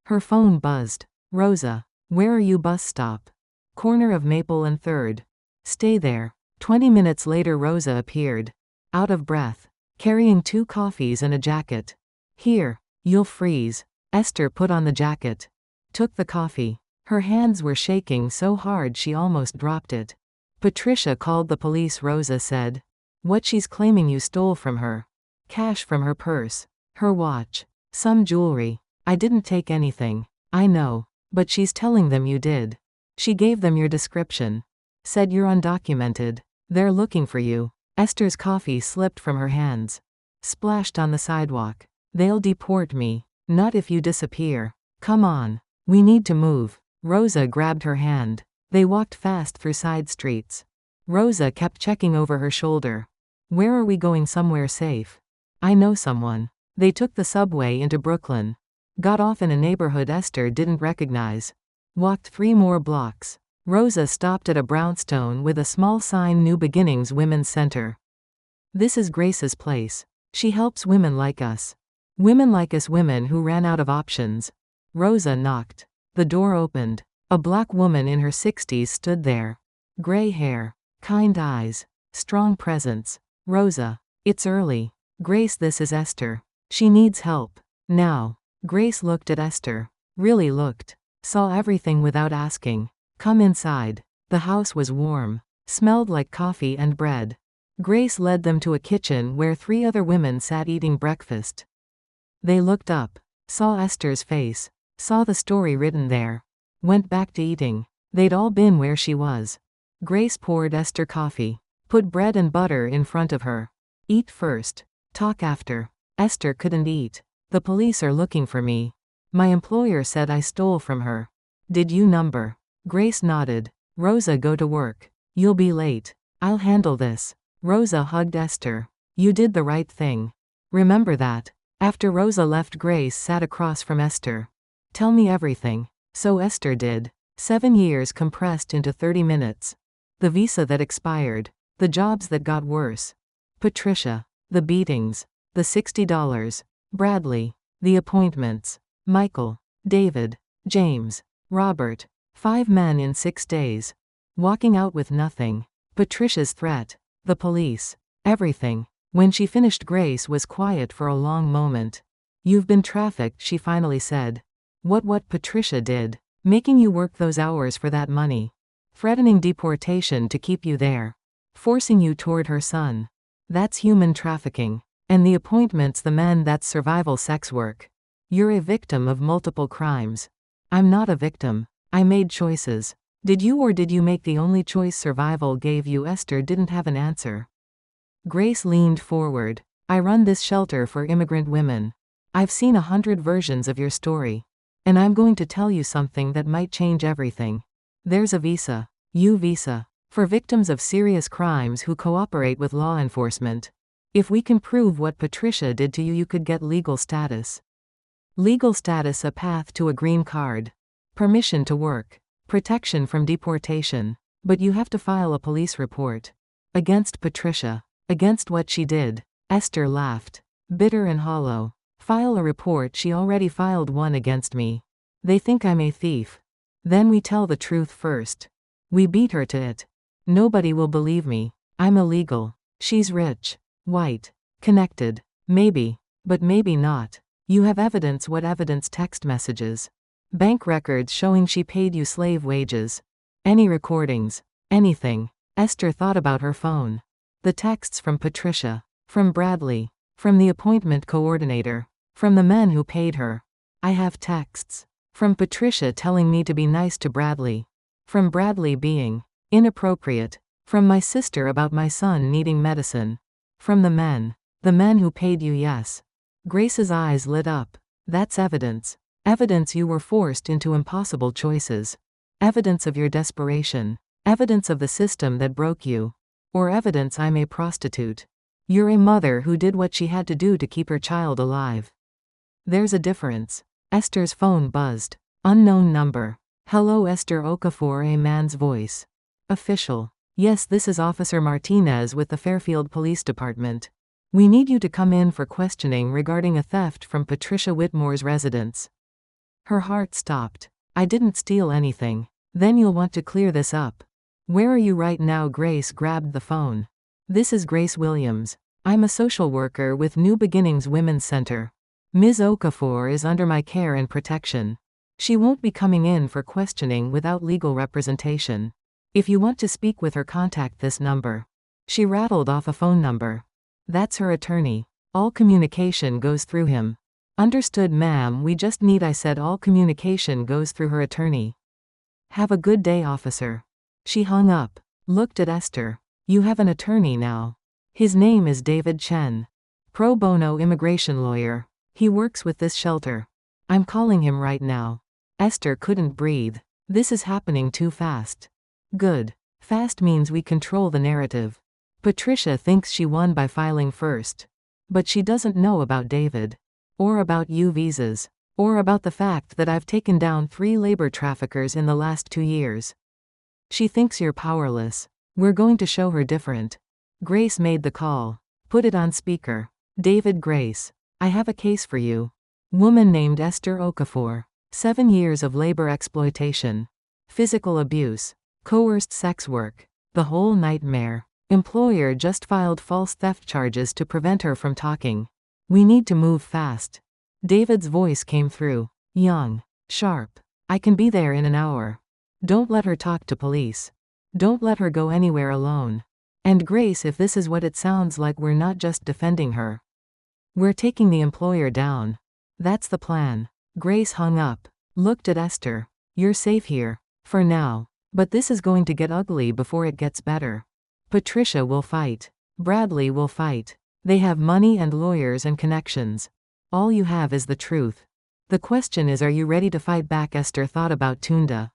Her phone buzzed. Rosa. Where are you? Bus stop. Corner of Maple and 3rd. Stay there. 20 minutes later Rosa appeared. Out of breath. Carrying 2 coffees and a jacket. Here. You'll freeze. Esther put on the jacket. Took the coffee. Her hands were shaking so hard she almost dropped it. Patricia called the police, Rosa said. What? She's claiming you stole from her. Cash from her purse. Her watch. Some jewelry. I didn't take anything. I know. But she's telling them you did. She gave them your description. Said you're undocumented. They're looking for you. Esther's coffee slipped from her hands. Splashed on the sidewalk. They'll deport me. Not if you disappear. Come on. We need to move. Rosa grabbed her hand. They walked fast through side streets. Rosa kept checking over her shoulder. Where are we going? Somewhere safe. I know someone. They took the subway into Brooklyn. Got off in a neighborhood Esther didn't recognize. Walked 3 more blocks. Rosa stopped at a brownstone with a small sign: New Beginnings Women's Center. This is Grace's place. She helps women like us. Women like us, women who ran out of options. Rosa knocked. The door opened. A black woman in her 60s stood there. Gray hair. Kind eyes. Strong presence. Rosa. It's early. Grace, this is Esther. She needs help. Now. Grace looked at Esther. Really looked. Saw everything without asking. Come inside. The house was warm. Smelled like coffee and bread. Grace led them to a kitchen where 3 other women sat eating breakfast. They looked up. Saw Esther's face. Saw the story written there. Went back to eating. They'd all been where she was. Grace poured Esther coffee. Put bread and butter in front of her. Eat first. Talk after. Esther couldn't eat. The police are looking for me. My employer said I stole from her. Did you number? Grace nodded. Rosa, go to work. You'll be late. I'll handle this. Rosa hugged Esther. You did the right thing. Remember that. After Rosa left, Grace sat across from Esther. Tell me everything. So Esther did. 7 years compressed into 30 minutes. The visa that expired. The jobs that got worse. Patricia. The beatings. The $60. Bradley. The appointments. Michael. David. James. Robert. 5 men in 6 days. Walking out with nothing. Patricia's threat. The police. Everything. When she finished, Grace was quiet for a long moment. You've been trafficked, she finally said. What Patricia did? Making you work those hours for that money. Threatening deportation to keep you there. Forcing you toward her son. That's human trafficking. And the appointments, the men, that's survival sex work. You're a victim of multiple crimes. I'm not a victim. I made choices. Did you, or did you make the only choice survival gave you? Esther didn't have an answer. Grace leaned forward. I run this shelter for immigrant women. I've seen 100 versions of your story. And I'm going to tell you something that might change everything. There's a visa. U visa. For victims of serious crimes who cooperate with law enforcement. If we can prove what Patricia did to you, you could get legal status. Legal status: a path to a green card. Permission to work. Protection from deportation. But you have to file a police report. Against Patricia. Against what she did. Esther laughed. Bitter and hollow. File a report? She already filed one against me. They think I'm a thief. Then we tell the truth first. We beat her to it. Nobody will believe me. I'm illegal. She's rich. White. Connected. Maybe. But maybe not. You have evidence. What evidence? Text messages. Bank records showing she paid you slave wages. Any recordings? Anything. Esther thought about her phone. The texts from Patricia. From Bradley. From the appointment coordinator. From the men who paid her. I have texts. From Patricia telling me to be nice to Bradley. From Bradley being inappropriate. From my sister about my son needing medicine. From the men. The men who paid you? Yes. Grace's eyes lit up. That's evidence. Evidence you were forced into impossible choices. Evidence of your desperation. Evidence of the system that broke you. Or evidence I'm a prostitute. You're a mother who did what she had to do to keep her child alive. There's a difference. Esther's phone buzzed. Unknown number. Hello, Esther Okafor. A man's voice. Official. Yes, this is Officer Martinez with the Fairfield Police Department. We need you to come in for questioning regarding a theft from Patricia Whitmore's residence. Her heart stopped. I didn't steal anything. Then you'll want to clear this up. Where are you right now? Grace grabbed the phone. This is Grace Williams. I'm a social worker with New Beginnings Women's Center. Ms. Okafor is under my care and protection. She won't be coming in for questioning without legal representation. If you want to speak with her, contact this number. She rattled off a phone number. That's her attorney. All communication goes through him. Understood, ma'am. We just need. I said all communication goes through her attorney. Have a good day, officer. She hung up. Looked at Esther. You have an attorney now. His name is David Chen. Pro bono immigration lawyer. He works with this shelter. I'm calling him right now. Esther couldn't breathe. This is happening too fast. Good. Fast means we control the narrative. Patricia thinks she won by filing first. But she doesn't know about David. Or about U visas. Or about the fact that I've taken down 3 labor traffickers in the last 2 years. She thinks you're powerless. We're going to show her different. Grace made the call. Put it on speaker. David. Grace. I have a case for you. Woman named Esther Okafor. 7 years of labor exploitation. Physical abuse. Coerced sex work. The whole nightmare. Employer just filed false theft charges to prevent her from talking. We need to move fast. David's voice came through. Young. Sharp. I can be there in an hour. Don't let her talk to police. Don't let her go anywhere alone. And Grace, if this is what it sounds like, we're not just defending her. We're taking the employer down. That's the plan. Grace hung up. Looked at Esther. You're safe here. For now. But this is going to get ugly before it gets better. Patricia will fight. Bradley will fight. They have money and lawyers and connections. All you have is the truth. The question is, are you ready to fight back? Esther thought about Tunda.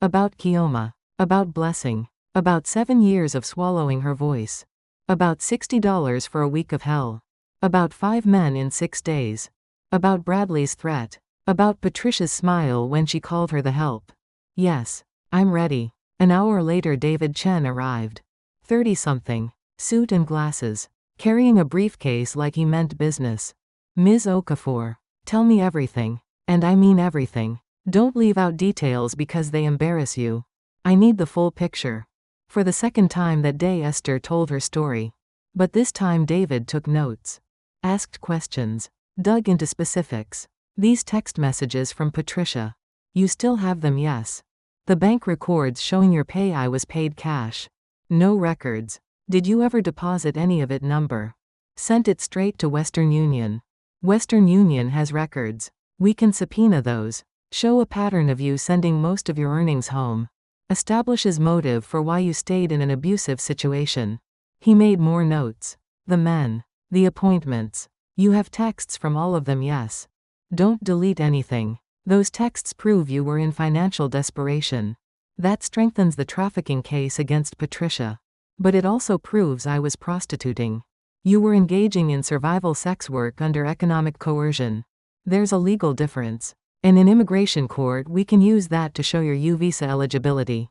About Kioma. About Blessing. About 7 years of swallowing her voice. About $60 for a week of hell. About 5 men in 6 days. About Bradley's threat. About Patricia's smile when she called her the help. Yes. I'm ready. An hour later, David Chen arrived. 30-something. Suit and glasses. Carrying a briefcase like he meant business. Ms. Okafor. Tell me everything. And I mean everything. Don't leave out details because they embarrass you. I need the full picture. For the second time that day, Esther told her story. But this time David took notes. Asked questions. Dug into specifics. These text messages from Patricia. You still have them? Yes. The bank records showing your pay. I was paid cash. No records. Did you ever deposit any of it? Number. Sent it straight to Western Union. Western Union has records. We can subpoena those. Show a pattern of you sending most of your earnings home. Establishes motive for why you stayed in an abusive situation. He made more notes. The men. The appointments. You have texts from all of them? Yes. Don't delete anything. Those texts prove you were in financial desperation. That strengthens the trafficking case against Patricia. But it also proves I was prostituting. You were engaging in survival sex work under economic coercion. There's a legal difference. And in immigration court we can use that to show your U visa eligibility.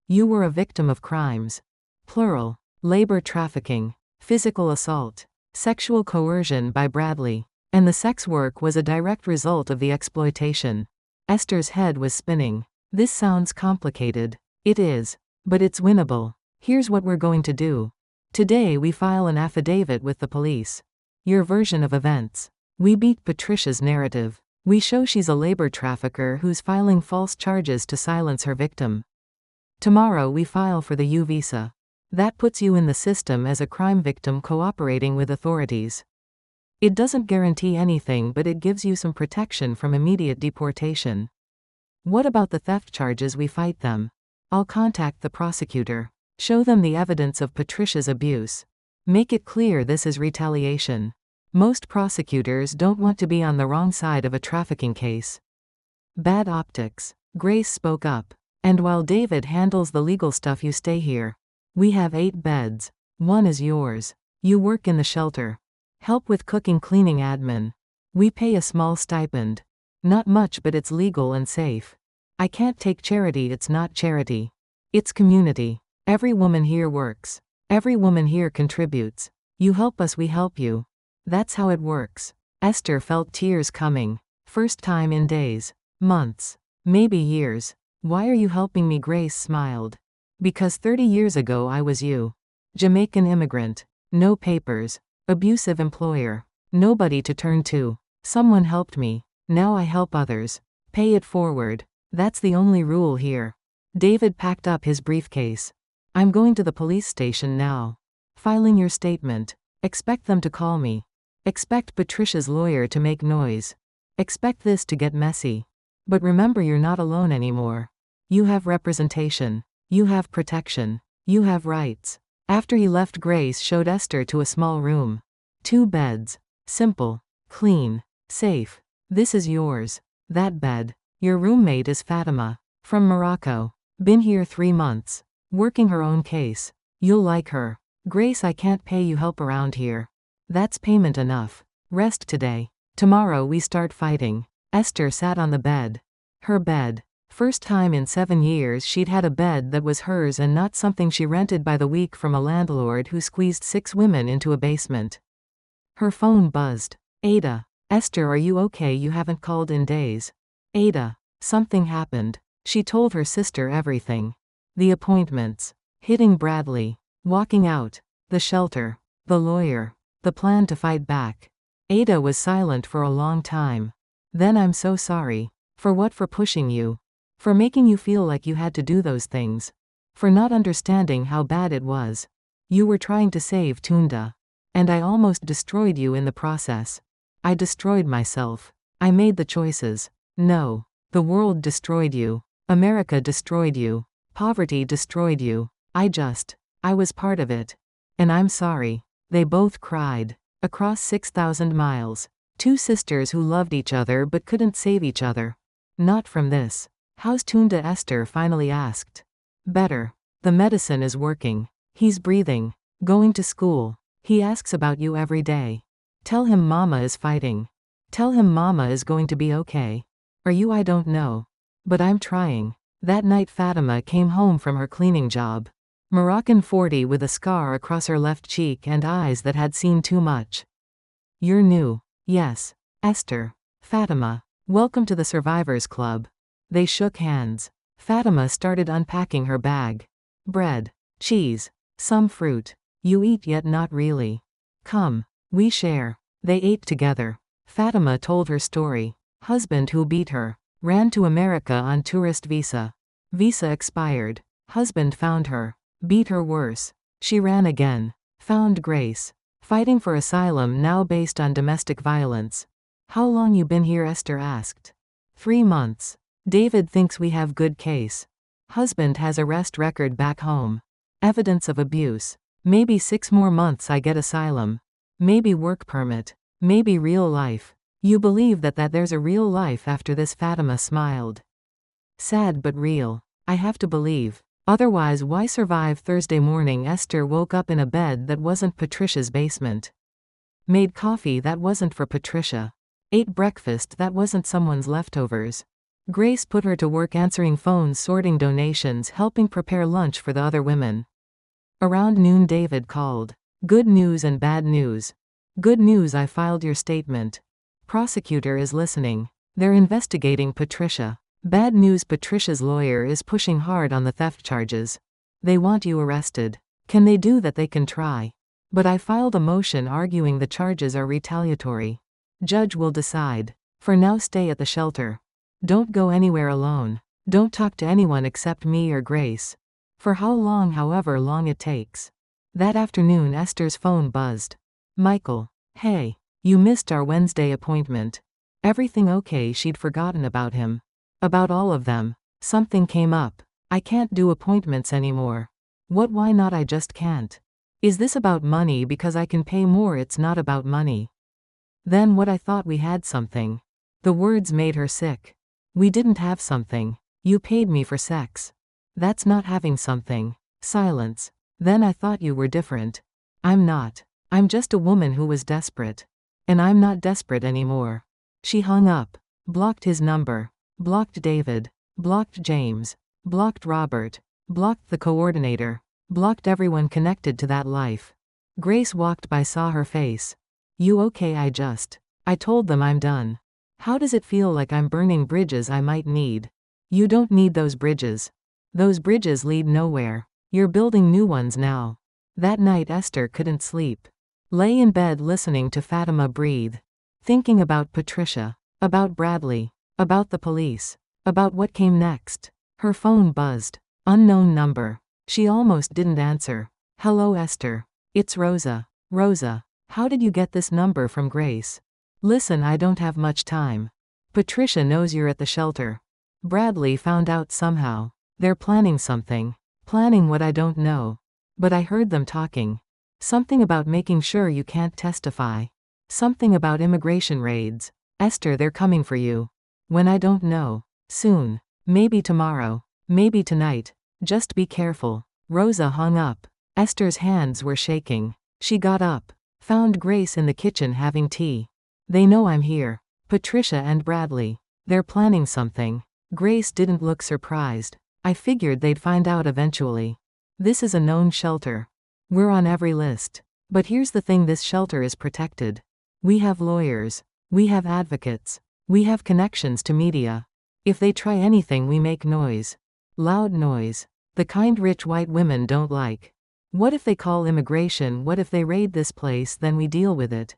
You were a victim of crimes. Plural. Labor trafficking. Physical assault. Sexual coercion by Bradley. And the sex work was a direct result of the exploitation. Esther's head was spinning. This sounds complicated. It is. But it's winnable. Here's what we're going to do. Today we file an affidavit with the police. Your version of events. We beat Patricia's narrative. We show she's a labor trafficker who's filing false charges to silence her victim. Tomorrow we file for the U visa. That puts you in the system as a crime victim cooperating with authorities. It doesn't guarantee anything, but it gives you some protection from immediate deportation. What about the theft charges? We fight them. I'll contact the prosecutor. Show them the evidence of Patricia's abuse. Make it clear this is retaliation. Most prosecutors don't want to be on the wrong side of a trafficking case. Bad optics. Grace spoke up. And while David handles the legal stuff, you stay here. We have 8 beds. 1 is yours. You work in the shelter. Help with cooking, cleaning, admin. We pay a small stipend. Not much, but it's legal and safe. I can't take charity. It's not charity. It's community. Every woman here works. Every woman here contributes. You help us, we help you. That's how it works. Esther felt tears coming. First time in days. Months. Maybe years. Why are you helping me? Grace smiled. Because 30 years ago I was you. Jamaican immigrant. No papers. Abusive employer. Nobody to turn to. Someone helped me. Now I help others. Pay it forward. That's the only rule here. David packed up his briefcase. I'm going to the police station now. Filing your statement. Expect them to call me. Expect Patricia's lawyer to make noise. Expect this to get messy. But remember, you're not alone anymore. You have representation. You have protection. You have rights. After he left, Grace showed Esther to a small room. 2 beds. Simple. Clean. Safe. This is yours. That bed. Your roommate is Fatima. From Morocco. Been here 3 months. Working her own case. You'll like her. Grace, I can't pay you help around here. That's payment enough. Rest today. Tomorrow we start fighting. Esther sat on the bed. Her bed. First time in 7 years she'd had a bed that was hers and not something she rented by the week from a landlord who squeezed 6 women into a basement. Her phone buzzed. Ada. Esther, are you okay? You haven't called in days. Ada. Something happened. She told her sister everything. The appointments. Hitting Bradley. Walking out. The shelter. The lawyer. The plan to fight back. Ada was silent for a long time. Then, I'm so sorry. For what? For pushing you. For making you feel like you had to do those things. For not understanding how bad it was. You were trying to save Tunda. And I almost destroyed you in the process. I destroyed myself. I made the choices. No. The world destroyed you. America destroyed you. Poverty destroyed you. I was part of it. And I'm sorry. They both cried. Across 6,000 miles. 2 sisters who loved each other but couldn't save each other. Not from this. How's Tunda? Esther finally asked. Better. The medicine is working. He's breathing. Going to school. He asks about you every day. Tell him Mama is fighting. Tell him Mama is going to be okay. Are you? I don't know. But I'm trying. That night Fatima came home from her cleaning job. Moroccan 40 with a scar across her left cheek and eyes that had seen too much. You're new. Yes. Esther. Fatima. Welcome to the Survivors Club. They shook hands. Fatima started unpacking her bag. Bread. Cheese. Some fruit. You eat yet not really. Come. We share. They ate together. Fatima told her story. Husband who beat her. Ran to America on tourist visa. Visa expired. Husband found her. Beat her worse. She ran again. Found Grace. Fighting for asylum now based on domestic violence. How long you been here? Esther asked. 3 months. David thinks we have good case. Husband has arrest record back home. Evidence of abuse. Maybe 6 more months I get asylum. Maybe work permit. Maybe real life. You believe that there's a real life after this? Fatima smiled. Sad but real. I have to believe. Otherwise, why survive? Thursday morning, Esther woke up in a bed that wasn't Patricia's basement. Made coffee that wasn't for Patricia. Ate breakfast that wasn't someone's leftovers. Grace put her to work answering phones, sorting donations, helping prepare lunch for the other women. Around noon, David called. Good news and bad news. Good news, I filed your statement. Prosecutor is listening. They're investigating Patricia. Bad news, Patricia's lawyer is pushing hard on the theft charges. They want you arrested. Can they do that? They can try. But I filed a motion arguing the charges are retaliatory. Judge will decide. For now, stay at the shelter. Don't go anywhere alone. Don't talk to anyone except me or Grace. For how long? However long it takes. That afternoon, Esther's phone buzzed. Michael. Hey. You missed our Wednesday appointment. Everything okay? She'd forgotten about him. About all of them. Something came up. I can't do appointments anymore. What? Why not? I just can't. Is this about money? Because I can pay more. It's not about money. Then what? I thought we had something. The words made her sick. We didn't have something. You paid me for sex. That's not having something. Silence. Then I thought you were different. I'm not. I'm just a woman who was desperate. And I'm not desperate anymore. She hung up. Blocked his number. Blocked David. Blocked James. Blocked Robert. Blocked the coordinator. Blocked everyone connected to that life. Grace walked by, saw her face. You okay? I told them I'm done. How does it feel? Like I'm burning bridges I might need. You don't need those bridges. Those bridges lead nowhere. You're building new ones now. That night, Esther couldn't sleep. Lay in bed listening to Fatima breathe. Thinking about Patricia. About Bradley. About the police. About what came next. Her phone buzzed. Unknown number. She almost didn't answer. Hello, Esther. It's Rosa. Rosa, how did you get this number? From Grace. Listen, I don't have much time. Patricia knows you're at the shelter. Bradley found out somehow. They're planning something. Planning what? I don't know. But I heard them talking. Something about making sure you can't testify. Something about immigration raids. Esther, they're coming for you. When? I don't know. Soon. Maybe tomorrow. Maybe tonight. Just be careful. Rosa hung up. Esther's hands were shaking. She got up. Found Grace in the kitchen having tea. They know I'm here. Patricia and Bradley. They're planning something. Grace didn't look surprised. I figured they'd find out eventually. This is a known shelter. We're on every list. But here's the thing, this shelter is protected. We have lawyers. We have advocates. We have connections to media. If they try anything, we make noise. Loud noise. The kind rich white women don't like. What if they call immigration? What if they raid this place? Then we deal with it.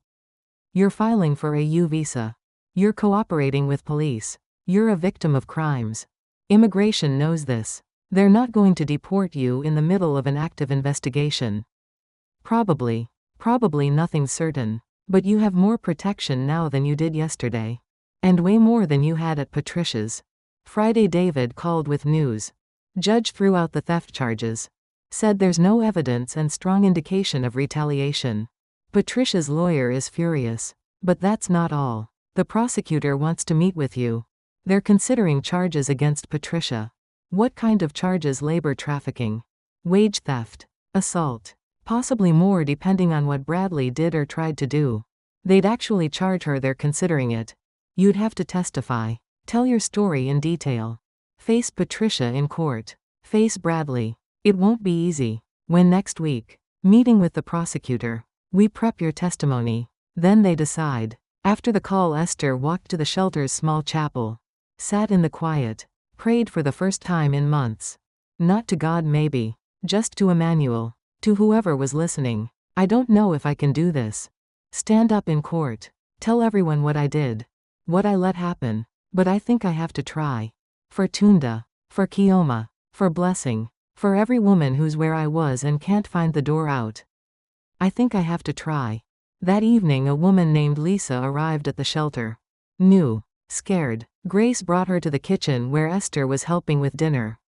You're filing for a U visa. You're cooperating with police. You're a victim of crimes. Immigration knows this. They're not going to deport you in the middle of an active investigation. Probably. Probably nothing's certain. But you have more protection now than you did yesterday. And way more than you had at Patricia's. Friday, David called with news. Judge threw out the theft charges. Said there's no evidence and strong indication of retaliation. Patricia's lawyer is furious. But that's not all. The prosecutor wants to meet with you. They're considering charges against Patricia. What kind of charges? Labor trafficking. Wage theft. Assault. Possibly more depending on what Bradley did or tried to do. They'd actually charge her. They're considering it. You'd have to testify. Tell your story in detail. Face Patricia in court. Face Bradley. It won't be easy. When? Next week. Meeting with the prosecutor. We prep your testimony. Then they decide. After the call, Esther walked to the shelter's small chapel. Sat in the quiet. Prayed for the first time in months. Not to God maybe. Just to Emmanuel. To whoever was listening. I don't know if I can do this. Stand up in court. Tell everyone what I did. What I let happen. But I think I have to try. For Tunda. For Kioma. For Blessing. For every woman who's where I was and can't find the door out. I think I have to try. That evening, a woman named Lisa arrived at the shelter. New. Scared. Grace brought her to the kitchen where Esther was helping with dinner.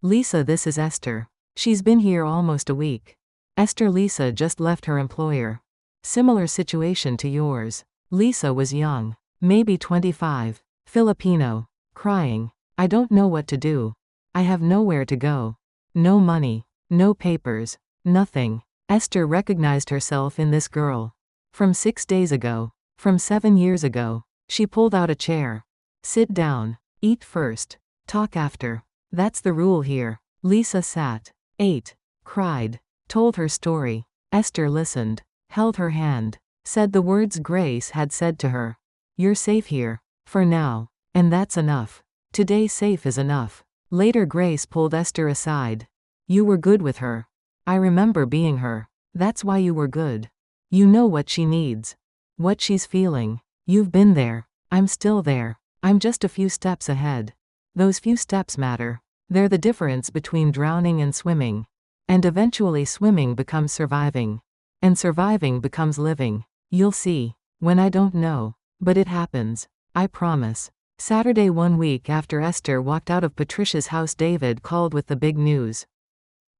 Lisa, this is Esther. She's been here almost a week. Esther, Lisa just left her employer. Similar situation to yours. Lisa was young. Maybe 25. Filipino. Crying. I don't know what to do. I have nowhere to go. No money. No papers. Nothing. Esther recognized herself in this girl. From 6 days ago. From 7 years ago. She pulled out a chair. Sit down. Eat first. Talk after. That's the rule here. Lisa sat. Ate. Cried. Told her story. Esther listened. Held her hand. Said the words Grace had said to her. You're safe here. For now. And that's enough. Today safe is enough. Later Grace pulled Esther aside. You were good with her. I remember being her. That's why you were good. You know what she needs. What she's feeling. You've been there. I'm still there. I'm just a few steps ahead. Those few steps matter. They're the difference between drowning and swimming. And eventually swimming becomes surviving. And surviving becomes living. You'll see. When I don't know. But it happens. I promise. Saturday, 1 week after Esther walked out of Patricia's house, David called with the big news.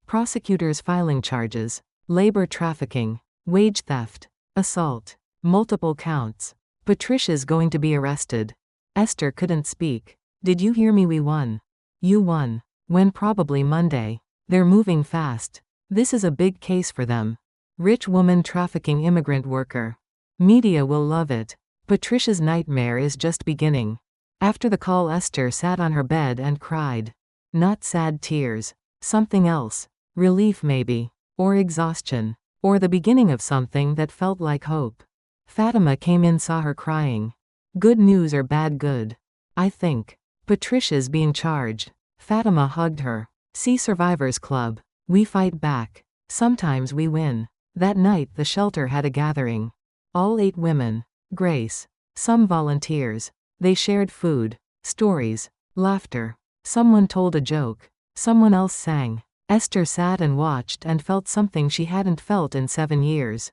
Prosecutors filing charges. Labor trafficking. Wage theft. Assault. Multiple counts. Patricia's going to be arrested. Esther couldn't speak. Did you hear me? We won. You won. When? Probably Monday. They're moving fast. This is a big case for them. Rich woman trafficking immigrant worker. Media will love it. Patricia's nightmare is just beginning. After the call, Esther sat on her bed and cried. Not sad tears. Something else. Relief maybe. Or exhaustion. Or the beginning of something that felt like hope. Fatima came in, saw her crying. Good news or bad? Good. I think. Patricia's being charged. Fatima hugged her. See Survivors Club. We fight back. Sometimes we win. That night the shelter had a gathering. All 8 women. Grace. Some volunteers. They shared food. Stories. Laughter. Someone told a joke. Someone else sang. Esther sat and watched and felt something she hadn't felt in 7 years.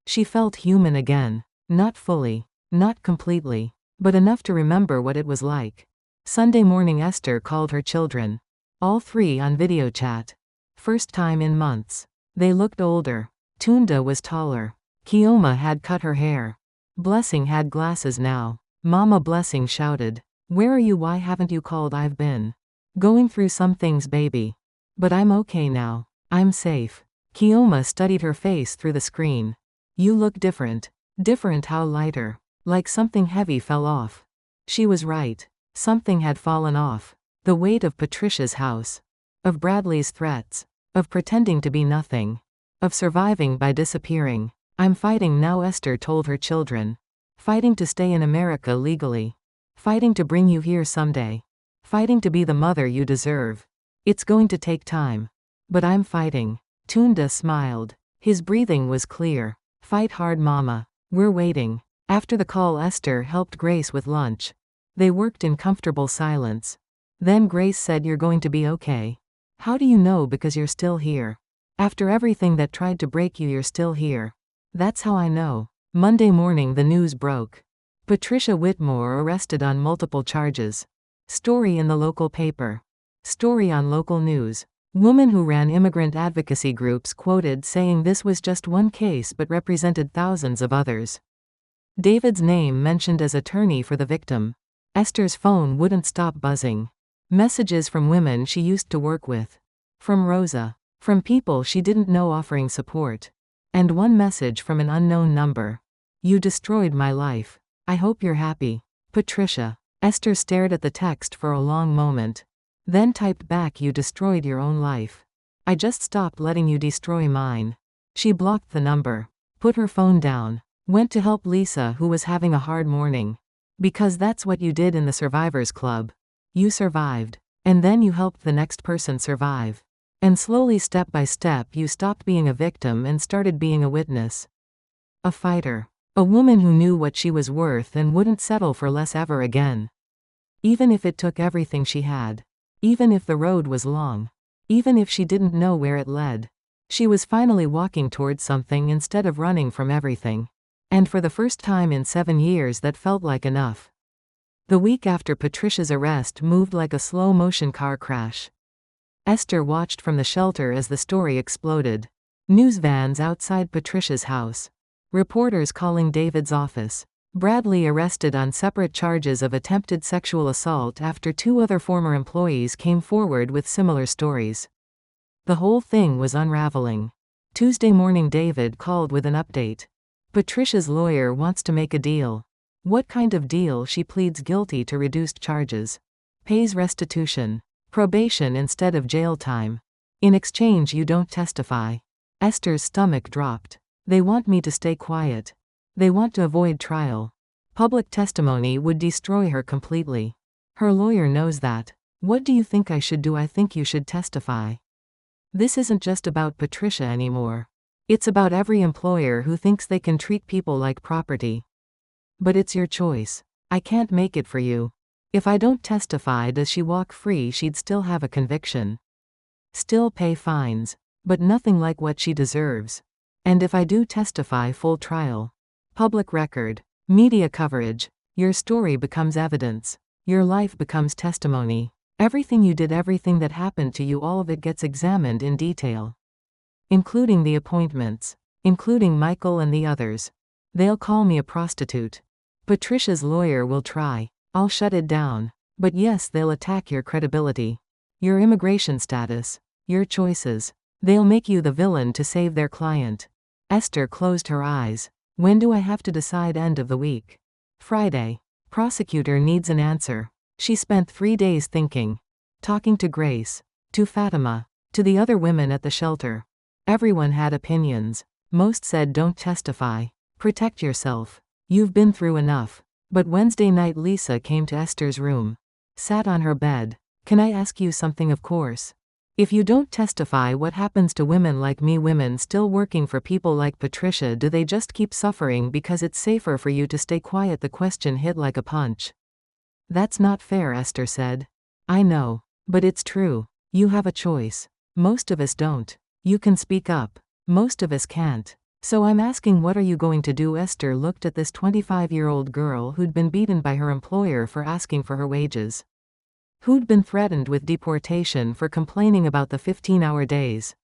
She felt human again. Not fully. Not completely. But enough to remember what it was like. Sunday morning Esther called her children. All 3 on video chat. First time in months. They looked older. Tunda was taller. Kioma had cut her hair. Blessing had glasses now. Mama Blessing shouted. Where are you? Why haven't you called? I've been going through some things, baby. But I'm okay now. I'm safe. Kioma studied her face through the screen. You look different. Different how? Lighter. Like something heavy fell off. She was right. Something had fallen off. The weight of Patricia's house. Of Bradley's threats. Of pretending to be nothing. Of surviving by disappearing. I'm fighting now, Esther told her children. Fighting to stay in America legally. Fighting to bring you here someday. Fighting to be the mother you deserve. It's going to take time. But I'm fighting. Tunda smiled. His breathing was clear. Fight hard, Mama. We're waiting. After the call, Esther helped Grace with lunch. They worked in comfortable silence. Then Grace said, You're going to be okay. How do you know? Because you're still here. After everything that tried to break you, you're still here. That's how I know. Monday morning the news broke. Patricia Whitmore arrested on multiple charges. Story in the local paper. Story on local news. Woman who ran immigrant advocacy groups quoted saying this was just one case but represented thousands of others. David's name mentioned as attorney for the victim. Esther's phone wouldn't stop buzzing. Messages from women she used to work with. From Rosa. From people she didn't know offering support. And one message from an unknown number. You destroyed my life. I hope you're happy. Patricia. Esther stared at the text for a long moment. Then typed back, You destroyed your own life. I just stopped letting you destroy mine. She blocked the number. Put her phone down. Went to help Lisa, who was having a hard morning. Because that's what you did in the Survivors Club. You survived. And then you helped the next person survive. And slowly, step by step, you stopped being a victim and started being a witness. A fighter. A woman who knew what she was worth and wouldn't settle for less ever again. Even if it took everything she had. Even if the road was long. Even if she didn't know where it led. She was finally walking towards something instead of running from everything. And for the first time in 7 years that felt like enough. The week after Patricia's arrest moved like a slow-motion car crash. Esther watched from the shelter as the story exploded. News vans outside Patricia's house. Reporters calling David's office. Bradley arrested on separate charges of attempted sexual assault after 2 other former employees came forward with similar stories. The whole thing was unraveling. Tuesday morning David called with an update. Patricia's lawyer wants to make a deal. What kind of deal? She pleads guilty to reduced charges. Pays restitution. Probation instead of jail time. In exchange you don't testify. Esther's stomach dropped. They want me to stay quiet. They want to avoid trial. Public testimony would destroy her completely. Her lawyer knows that. What do you think I should do? I think you should testify. This isn't just about Patricia anymore. It's about every employer who thinks they can treat people like property. But it's your choice. I can't make it for you. If I don't testify, does she walk free? She'd still have a conviction. Still pay fines. But nothing like what she deserves. And if I do testify, full trial. Public record. Media coverage. Your story becomes evidence. Your life becomes testimony. Everything you did, everything that happened to you, all of it gets examined in detail. Including the appointments. Including Michael and the others. They'll call me a prostitute. Patricia's lawyer will try. I'll shut it down. But yes, they'll attack your credibility. Your immigration status. Your choices. They'll make you the villain to save their client. Esther closed her eyes. When do I have to decide? End of the week. Friday. Prosecutor needs an answer. She spent 3 days thinking. Talking to Grace. To Fatima. To the other women at the shelter. Everyone had opinions. Most said don't testify. Protect yourself. You've been through enough. But Wednesday night Lisa came to Esther's room. Sat on her bed. Can I ask you something? Of course. If you don't testify, what happens to women like me, women still working for people like Patricia? Do they just keep suffering because it's safer for you to stay quiet? The question hit like a punch. That's not fair, Esther said. I know. But it's true. You have a choice. Most of us don't. You can speak up. Most of us can't. So I'm asking, what are you going to do? Esther looked at this 25-year-old girl who'd been beaten by her employer for asking for her wages. Who'd been threatened with deportation for complaining about the 15-hour days.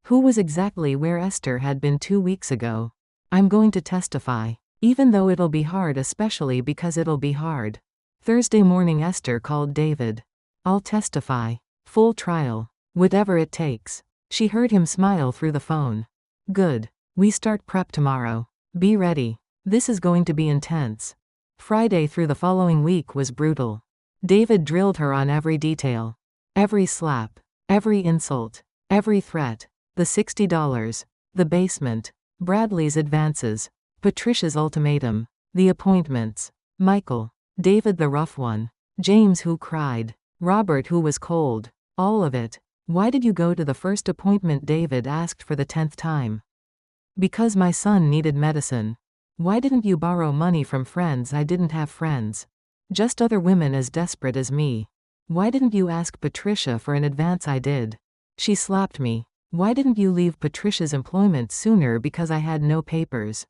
Who was exactly where Esther had been 2 weeks ago. I'm going to testify. Even though it'll be hard, especially because it'll be hard. Thursday morning Esther called David. I'll testify. Full trial. Whatever it takes. She heard him smile through the phone. Good. We start prep tomorrow. Be ready. This is going to be intense. Friday through the following week was brutal. David drilled her on every detail. Every slap. Every insult. Every threat. The $60. The basement. Bradley's advances. Patricia's ultimatum. The appointments. Michael. David the rough one. James who cried. Robert who was cold. All of it. Why did you go to the first appointment? David asked for the 10th time. Because my son needed medicine. Why didn't you borrow money from friends? I didn't have friends. Just other women as desperate as me. Why didn't you ask Patricia for an advance? I did. She slapped me. Why didn't you leave Patricia's employment sooner? Because I had no papers.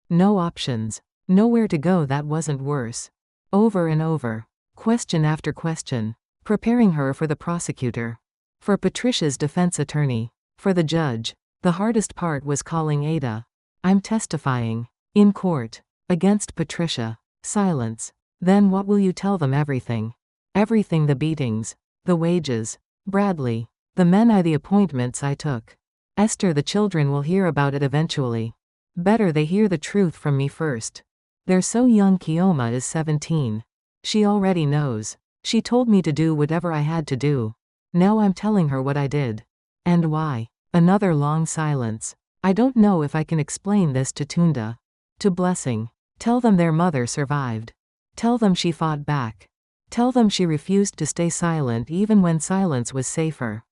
No options. Nowhere to go. That wasn't worse. Over and over. Question after question. Preparing her for the prosecutor. For Patricia's defense attorney. For the judge. The hardest part was calling Ada. I'm testifying. In court. Against Patricia. Silence. Then what will you tell them? Everything. Everything. The beatings. The wages. Bradley. The men. The appointments I took. Esther. The children will hear about it eventually. Better they hear the truth from me first. They're so young. Kioma is 17. She already knows. She told me to do whatever I had to do. Now I'm telling her what I did. And why. Another long silence. I don't know if I can explain this to Tunda. To Blessing. Tell them their mother survived. Tell them she fought back. Tell them she refused to stay silent even when silence was safer.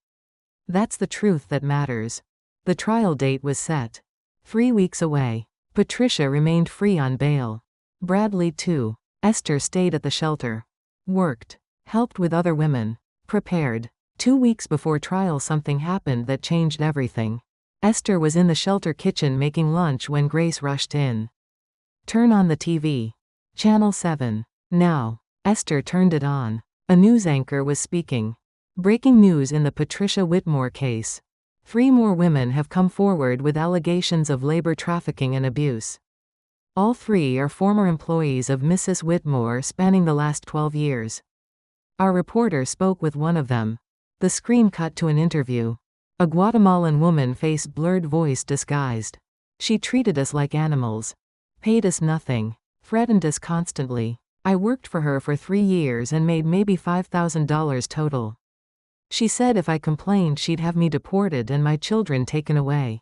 That's the truth that matters. The trial date was set. 3 weeks away. Patricia remained free on bail. Bradley too. Esther stayed at the shelter. Worked. Helped with other women. Prepared. 2 weeks before trial something happened that changed everything. Esther was in the shelter kitchen making lunch when Grace rushed in. Turn on the TV. Channel 7. Now. Esther turned it on. A news anchor was speaking. Breaking news in the Patricia Whitmore case. 3 more women have come forward with allegations of labor trafficking and abuse. All three are former employees of Mrs. Whitmore spanning the last 12 years. Our reporter spoke with one of them. The screen cut to an interview. A Guatemalan woman face blurred voice disguised. She treated us like animals. Paid us nothing. Threatened us constantly. I worked for her for 3 years and made maybe $5,000 total. She said if I complained she'd have me deported and my children taken away.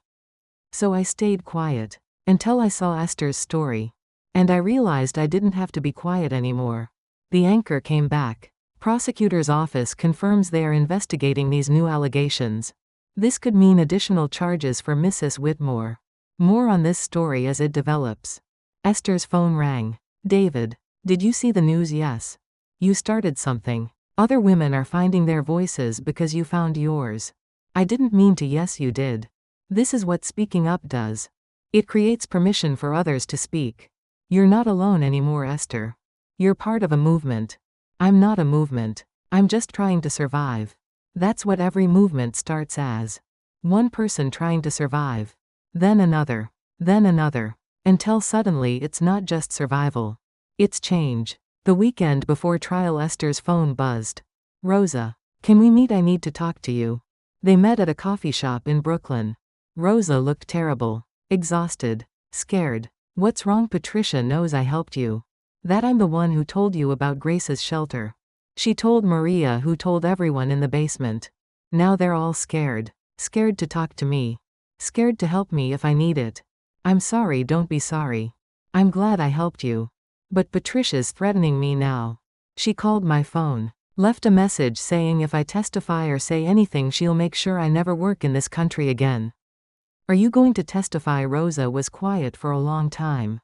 So I stayed quiet. Until I saw Esther's story. And I realized I didn't have to be quiet anymore. The anchor came back. Prosecutor's office confirms they are investigating these new allegations. This could mean additional charges for Mrs. Whitmore. More on this story as it develops. Esther's phone rang. David, did you see the news? Yes. You started something. Other women are finding their voices because you found yours. I didn't mean to. Yes, you did. This is what speaking up does. It creates permission for others to speak. You're not alone anymore, Esther. You're part of a movement. I'm not a movement. I'm just trying to survive. That's what every movement starts as. One person trying to survive. Then another. Then another. Until suddenly it's not just survival. It's change. The weekend before trial, Esther's phone buzzed. Rosa. Can we meet? I need to talk to you. They met at a coffee shop in Brooklyn. Rosa looked terrible. Exhausted. Scared. What's wrong? Patricia knows I helped you. That I'm the one who told you about Grace's shelter. She told Maria, who told everyone in the basement. Now they're all scared. Scared to talk to me. Scared to help me if I need it. I'm sorry. Don't be sorry. I'm glad I helped you. But Patricia's threatening me now. She called my phone. Left a message saying if I testify or say anything she'll make sure I never work in this country again. Are you going to testify? Rosa was quiet for a long time.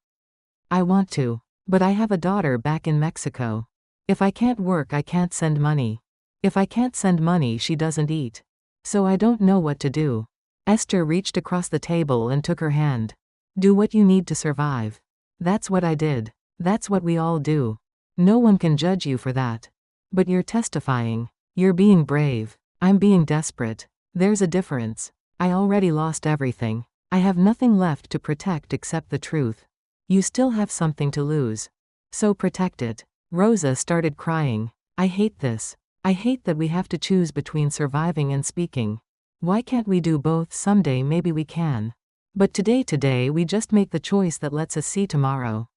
I want to. But I have a daughter back in Mexico. If I can't work, I can't send money. If I can't send money, she doesn't eat. So I don't know what to do. Esther reached across the table and took her hand. Do what you need to survive. That's what I did. That's what we all do. No one can judge you for that. But you're testifying. You're being brave. I'm being desperate. There's a difference. I already lost everything. I have nothing left to protect except the truth. You still have something to lose. So protect it. Rosa started crying. I hate this. I hate that we have to choose between surviving and speaking. Why can't we do both? Someday maybe we can. But today we just make the choice that lets us see tomorrow.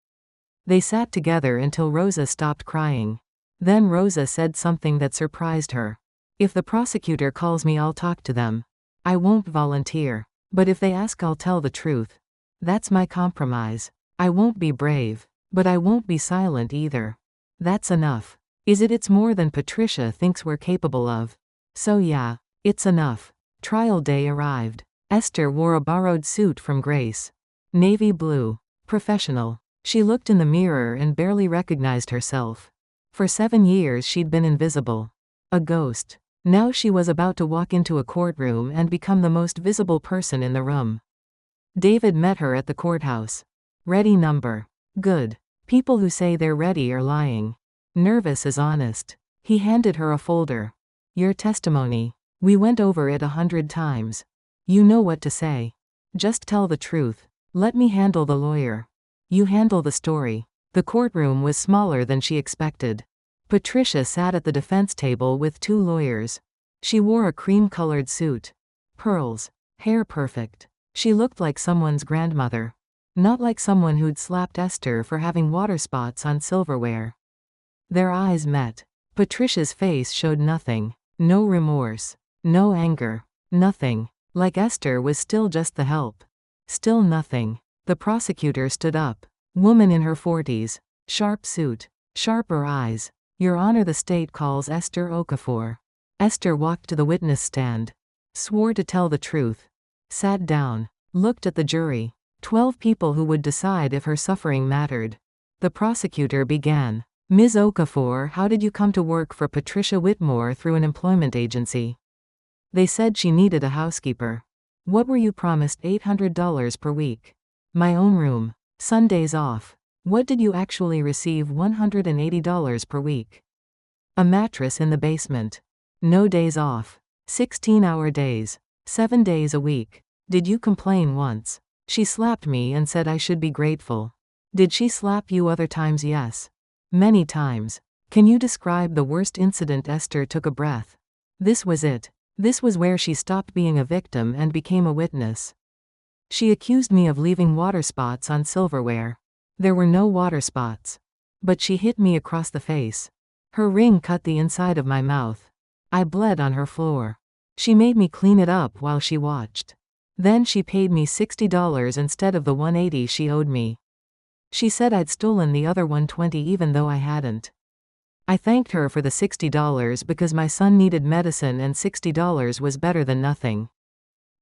They sat together until Rosa stopped crying. Then Rosa said something that surprised her. If the prosecutor calls me, I'll talk to them. I won't volunteer. But if they ask, I'll tell the truth. That's my compromise. I won't be brave. But I won't be silent either. That's enough. Is it? It's more than Patricia thinks we're capable of. So yeah, it's enough. Trial day arrived. Esther wore a borrowed suit from Grace. Navy blue. Professional. She looked in the mirror and barely recognized herself. For 7 years she'd been invisible. A ghost. Now she was about to walk into a courtroom and become the most visible person in the room. David met her at the courthouse. Ready number. Good. People who say they're ready are lying. Nervous is honest. He handed her a folder. Your testimony. We went over it 100 times. You know what to say. Just tell the truth. Let me handle the lawyer. You handle the story. The courtroom was smaller than she expected. Patricia sat at the defense table with 2 lawyers. She wore a cream-colored suit. Pearls. Hair perfect. She looked like someone's grandmother. Not like someone who'd slapped Esther for having water spots on silverware. Their eyes met. Patricia's face showed nothing. No remorse. No anger. Nothing. Like Esther was still just the help. Still nothing. The prosecutor stood up. Woman in her 40s. Sharp suit. Sharper eyes. Your Honor, the state calls Esther Okafor. Esther walked to the witness stand. Swore to tell the truth. Sat down. Looked at the jury. 12 people who would decide if her suffering mattered. The prosecutor began. Ms. Okafor, how did you come to work for Patricia Whitmore through an employment agency? They said she needed a housekeeper. What were you promised? $800 per week. My own room. Sundays off. What did you actually receive? $180 per week. A mattress in the basement. No days off. 16-hour days. 7 days a week. Did you complain once? She slapped me and said I should be grateful. Did she slap you other times? Yes. Many times. Can you describe the worst incident? Esther took a breath. This was it. This was where she stopped being a victim and became a witness. She accused me of leaving water spots on silverware. There were no water spots. But she hit me across the face. Her ring cut the inside of my mouth. I bled on her floor. She made me clean it up while she watched. Then she paid me $60 instead of the $180 she owed me. She said I'd stolen the other $120 even though I hadn't. I thanked her for the $60 because my son needed medicine and $60 was better than nothing.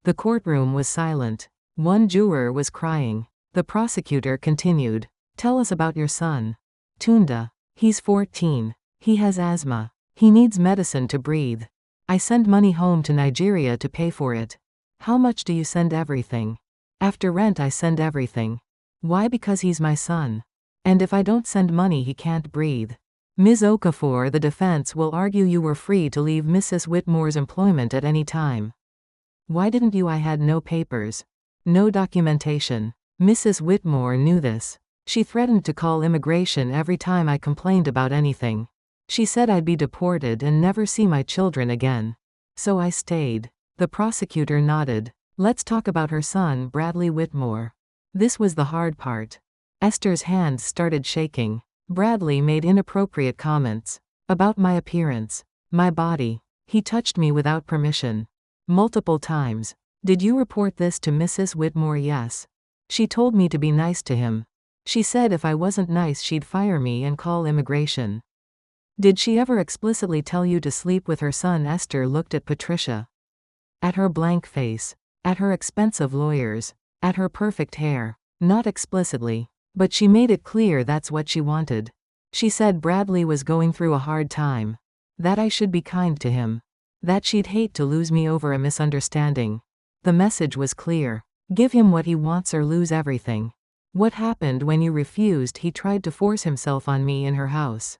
The courtroom was silent. One juror was crying. The prosecutor continued. Tell us about your son. Tunda. He's 14. He has asthma. He needs medicine to breathe. I send money home to Nigeria to pay for it. How much do you send? Everything. After rent I send everything. Why? Because he's my son. And if I don't send money he can't breathe. Ms. Okafor, the defense will argue you were free to leave Mrs. Whitmore's employment at any time. Why didn't you? I had no papers. No documentation. Mrs. Whitmore knew this. She threatened to call immigration every time I complained about anything. She said I'd be deported and never see my children again. So I stayed. The prosecutor nodded. Let's talk about her son, Bradley Whitmore. This was the hard part. Esther's hands started shaking. Bradley made inappropriate comments. About my appearance. My body. He touched me without permission. Multiple times. Did you report this to Mrs. Whitmore? Yes. She told me to be nice to him. She said if I wasn't nice she'd fire me and call immigration. Did she ever explicitly tell you to sleep with her son? Esther looked at Patricia. At her blank face. At her expensive lawyers. At her perfect hair. Not explicitly. But she made it clear that's what she wanted. She said Bradley was going through a hard time. That I should be kind to him. That she'd hate to lose me over a misunderstanding. The message was clear. Give him what he wants or lose everything. What happened when you refused? He tried to force himself on me in her house.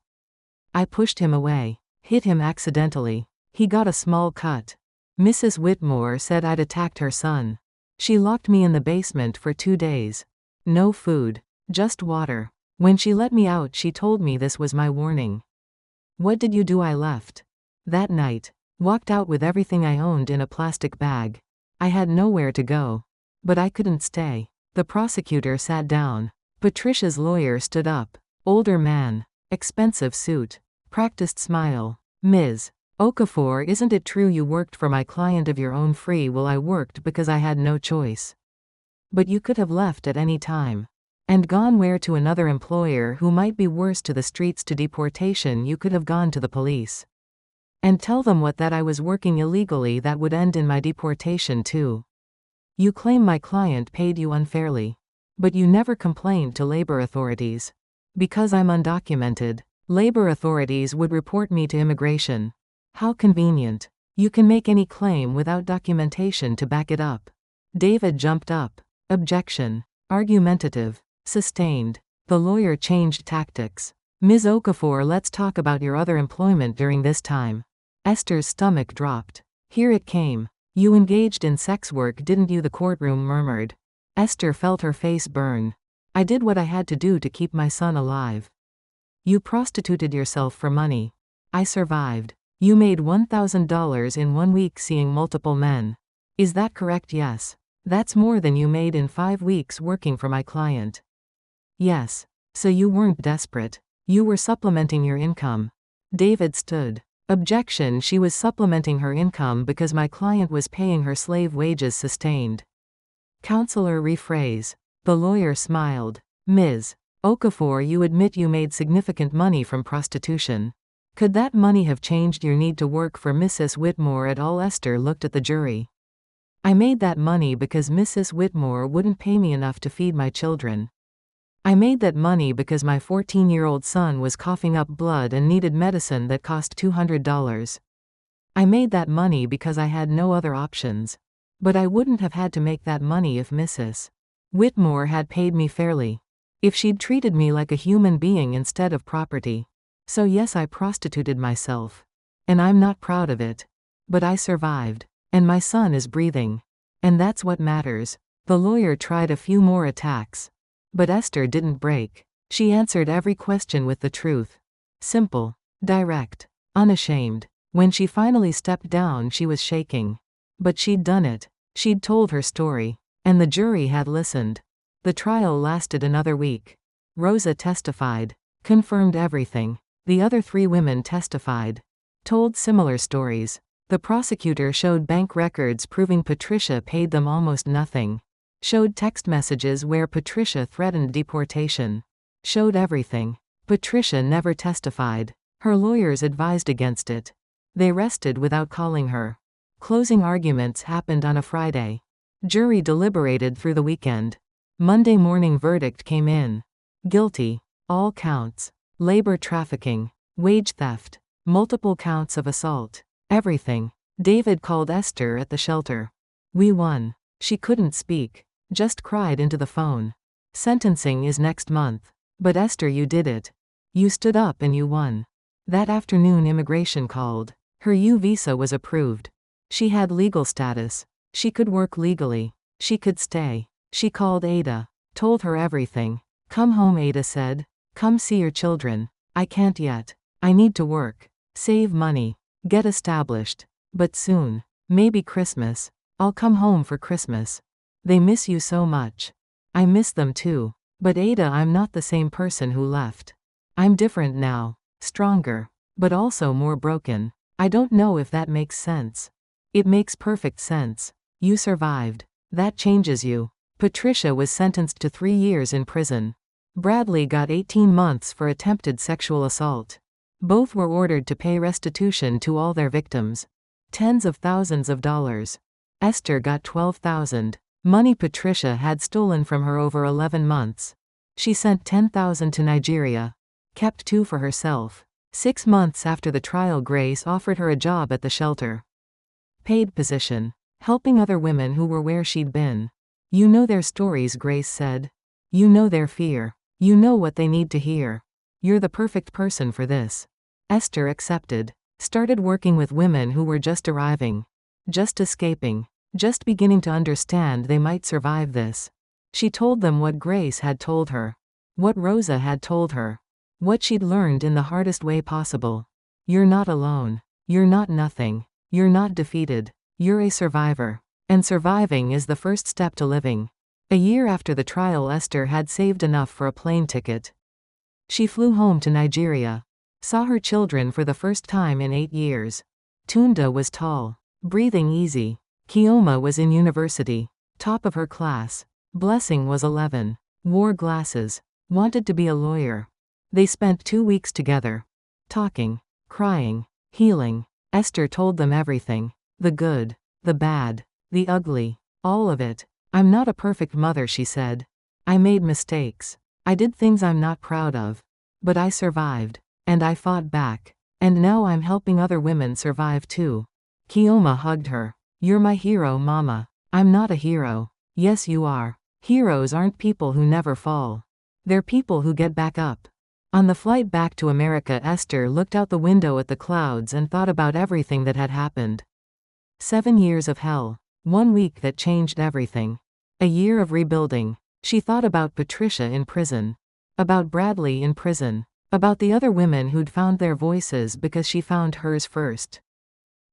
I pushed him away. Hit him accidentally. He got a small cut. Mrs. Whitmore said I'd attacked her son. She locked me in the basement for 2 days. No food. Just water. When she let me out she told me this was my warning. What did you do? I left. That night. Walked out with everything I owned in a plastic bag. I had nowhere to go. But I couldn't stay. The prosecutor sat down. Patricia's lawyer stood up. Older man. Expensive suit. Practiced smile. Ms. Okafor, isn't it true you worked for my client of your own free will? I worked because I had no choice. But you could have left at any time. And gone where? To another employer who might be worse, to the streets, to deportation. You could have gone to the police. And tell them what? That I was working illegally. That would end in my deportation too. You claim my client paid you unfairly. But you never complained to labor authorities. Because I'm undocumented. Labor authorities would report me to immigration. How convenient. You can make any claim without documentation to back it up. David jumped up. Objection. Argumentative. Sustained. The lawyer changed tactics. Ms. Okafor, let's talk about your other employment during this time. Esther's stomach dropped. Here it came. You engaged in sex work, didn't you? The courtroom murmured. Esther felt her face burn. I did what I had to do to keep my son alive. You prostituted yourself for money. I survived. You made $1,000 in 1 week seeing multiple men. Is that correct? Yes. That's more than you made in 5 weeks working for my client. Yes. So you weren't desperate. You were supplementing your income. David stood. Objection. She was supplementing her income because my client was paying her slave wages. Sustained. Counselor, rephrase. The lawyer smiled. Ms. Okafor, you admit you made significant money from prostitution. Could that money have changed your need to work for Mrs. Whitmore at all? Esther looked at the jury. I made that money because Mrs. Whitmore wouldn't pay me enough to feed my children. I made that money because my 14-year-old son was coughing up blood and needed medicine that cost $200. I made that money because I had no other options. But I wouldn't have had to make that money if Mrs. Whitmore had paid me fairly. If she'd treated me like a human being instead of property. So yes, I prostituted myself. And I'm not proud of it. But I survived. And my son is breathing. And that's what matters. The lawyer tried a few more attacks. But Esther didn't break. She answered every question with the truth. Simple, direct, unashamed. When she finally stepped down, she was shaking. But she'd done it. She'd told her story. And the jury had listened. The trial lasted another week. Rosa testified. Confirmed everything. The other 3 women testified. Told similar stories. The prosecutor showed bank records proving Patricia paid them almost nothing. Showed text messages where Patricia threatened deportation. Showed everything. Patricia never testified. Her lawyers advised against it. They rested without calling her. Closing arguments happened on a Friday. Jury deliberated through the weekend. Monday morning verdict came in. Guilty. All counts. Labor trafficking. Wage theft. Multiple counts of assault. Everything. David called Esther at the shelter. We won. She couldn't speak. Just cried into the phone. Sentencing is next month. But Esther, you did it. You stood up and you won. That afternoon immigration called. Her U visa was approved. She had legal status. She could work legally. She could stay. She called Ada. Told her everything. Come home, Ada said. Come see your children. I can't yet. I need to work. Save money. Get established. But soon. Maybe Christmas. I'll come home for Christmas. They miss you so much. I miss them too. But Ada, I'm not the same person who left. I'm different now. Stronger. But also more broken. I don't know if that makes sense. It makes perfect sense. You survived. That changes you. Patricia was sentenced to 3 years in prison. Bradley got 18 months for attempted sexual assault. Both were ordered to pay restitution to all their victims. Tens of thousands of dollars. Esther got $12,000. Money Patricia had stolen from her over 11 months. She sent $10,000 to Nigeria. Kept $2,000 for herself. 6 months after the trial, Grace offered her a job at the shelter. Paid position. Helping other women who were where she'd been. You know their stories, Grace said. You know their fear. You know what they need to hear. You're the perfect person for this. Esther accepted. Started working with women who were just arriving. Just escaping. Just beginning to understand they might survive this. She told them what Grace had told her. What Rosa had told her. What she'd learned in the hardest way possible. You're not alone. You're not nothing. You're not defeated. You're a survivor. And surviving is the first step to living. A year after the trial, Esther had saved enough for a plane ticket. She flew home to Nigeria. Saw her children for the first time in 8 years. Tunda was tall. Breathing easy. Kioma was in university. Top of her class. Blessing was 11. Wore glasses. Wanted to be a lawyer. They spent 2 weeks together. Talking. Crying. Healing. Esther told them everything. The good. The bad. The ugly. All of it. I'm not a perfect mother, she said. I made mistakes. I did things I'm not proud of. But I survived. And I fought back. And now I'm helping other women survive too. Kioma hugged her. You're my hero, Mama. I'm not a hero. Yes, you are. Heroes aren't people who never fall. They're people who get back up. On the flight back to America, Esther looked out the window at the clouds and thought about everything that had happened. 7 years of hell. 1 week that changed everything. A year of rebuilding. She thought about Patricia in prison. About Bradley in prison. About the other women who'd found their voices because she found hers first.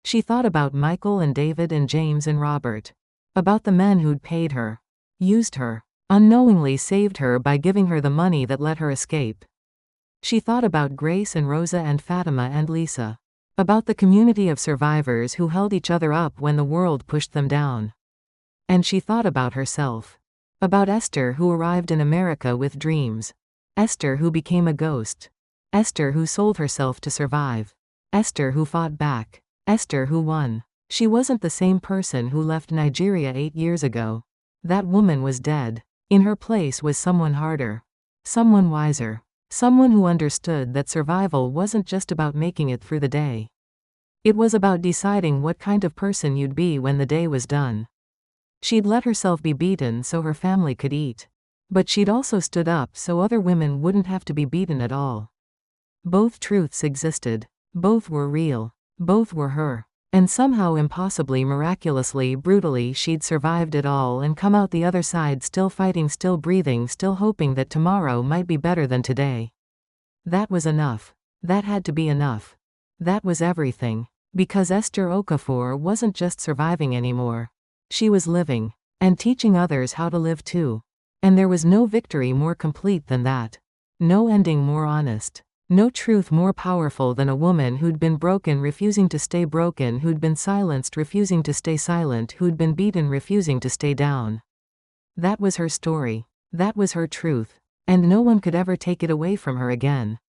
She thought about Michael and David and James and Robert. About the men who'd paid her. Used her. Unknowingly saved her by giving her the money that let her escape. She thought about Grace and Rosa and Fatima and Lisa. About the community of survivors who held each other up when the world pushed them down. And she thought about herself. About Esther, who arrived in America with dreams. Esther who became a ghost. Esther who sold herself to survive. Esther who fought back. Esther who won. She wasn't the same person who left Nigeria 8 years ago. That woman was dead. In her place was someone harder. Someone wiser. Someone who understood that survival wasn't just about making it through the day. It was about deciding what kind of person you'd be when the day was done. She'd let herself be beaten so her family could eat. But she'd also stood up so other women wouldn't have to be beaten at all. Both truths existed. Both were real. Both were her. And somehow, impossibly, miraculously, brutally, she'd survived it all and come out the other side still fighting, still breathing, still hoping that tomorrow might be better than today. That was enough. That had to be enough. That was everything. Because Esther Okafor wasn't just surviving anymore. She was living. And teaching others how to live too. And there was no victory more complete than that. No ending more honest. No truth more powerful than a woman who'd been broken refusing to stay broken, who'd been silenced refusing to stay silent, who'd been beaten refusing to stay down. That was her story. That was her truth. And no one could ever take it away from her again.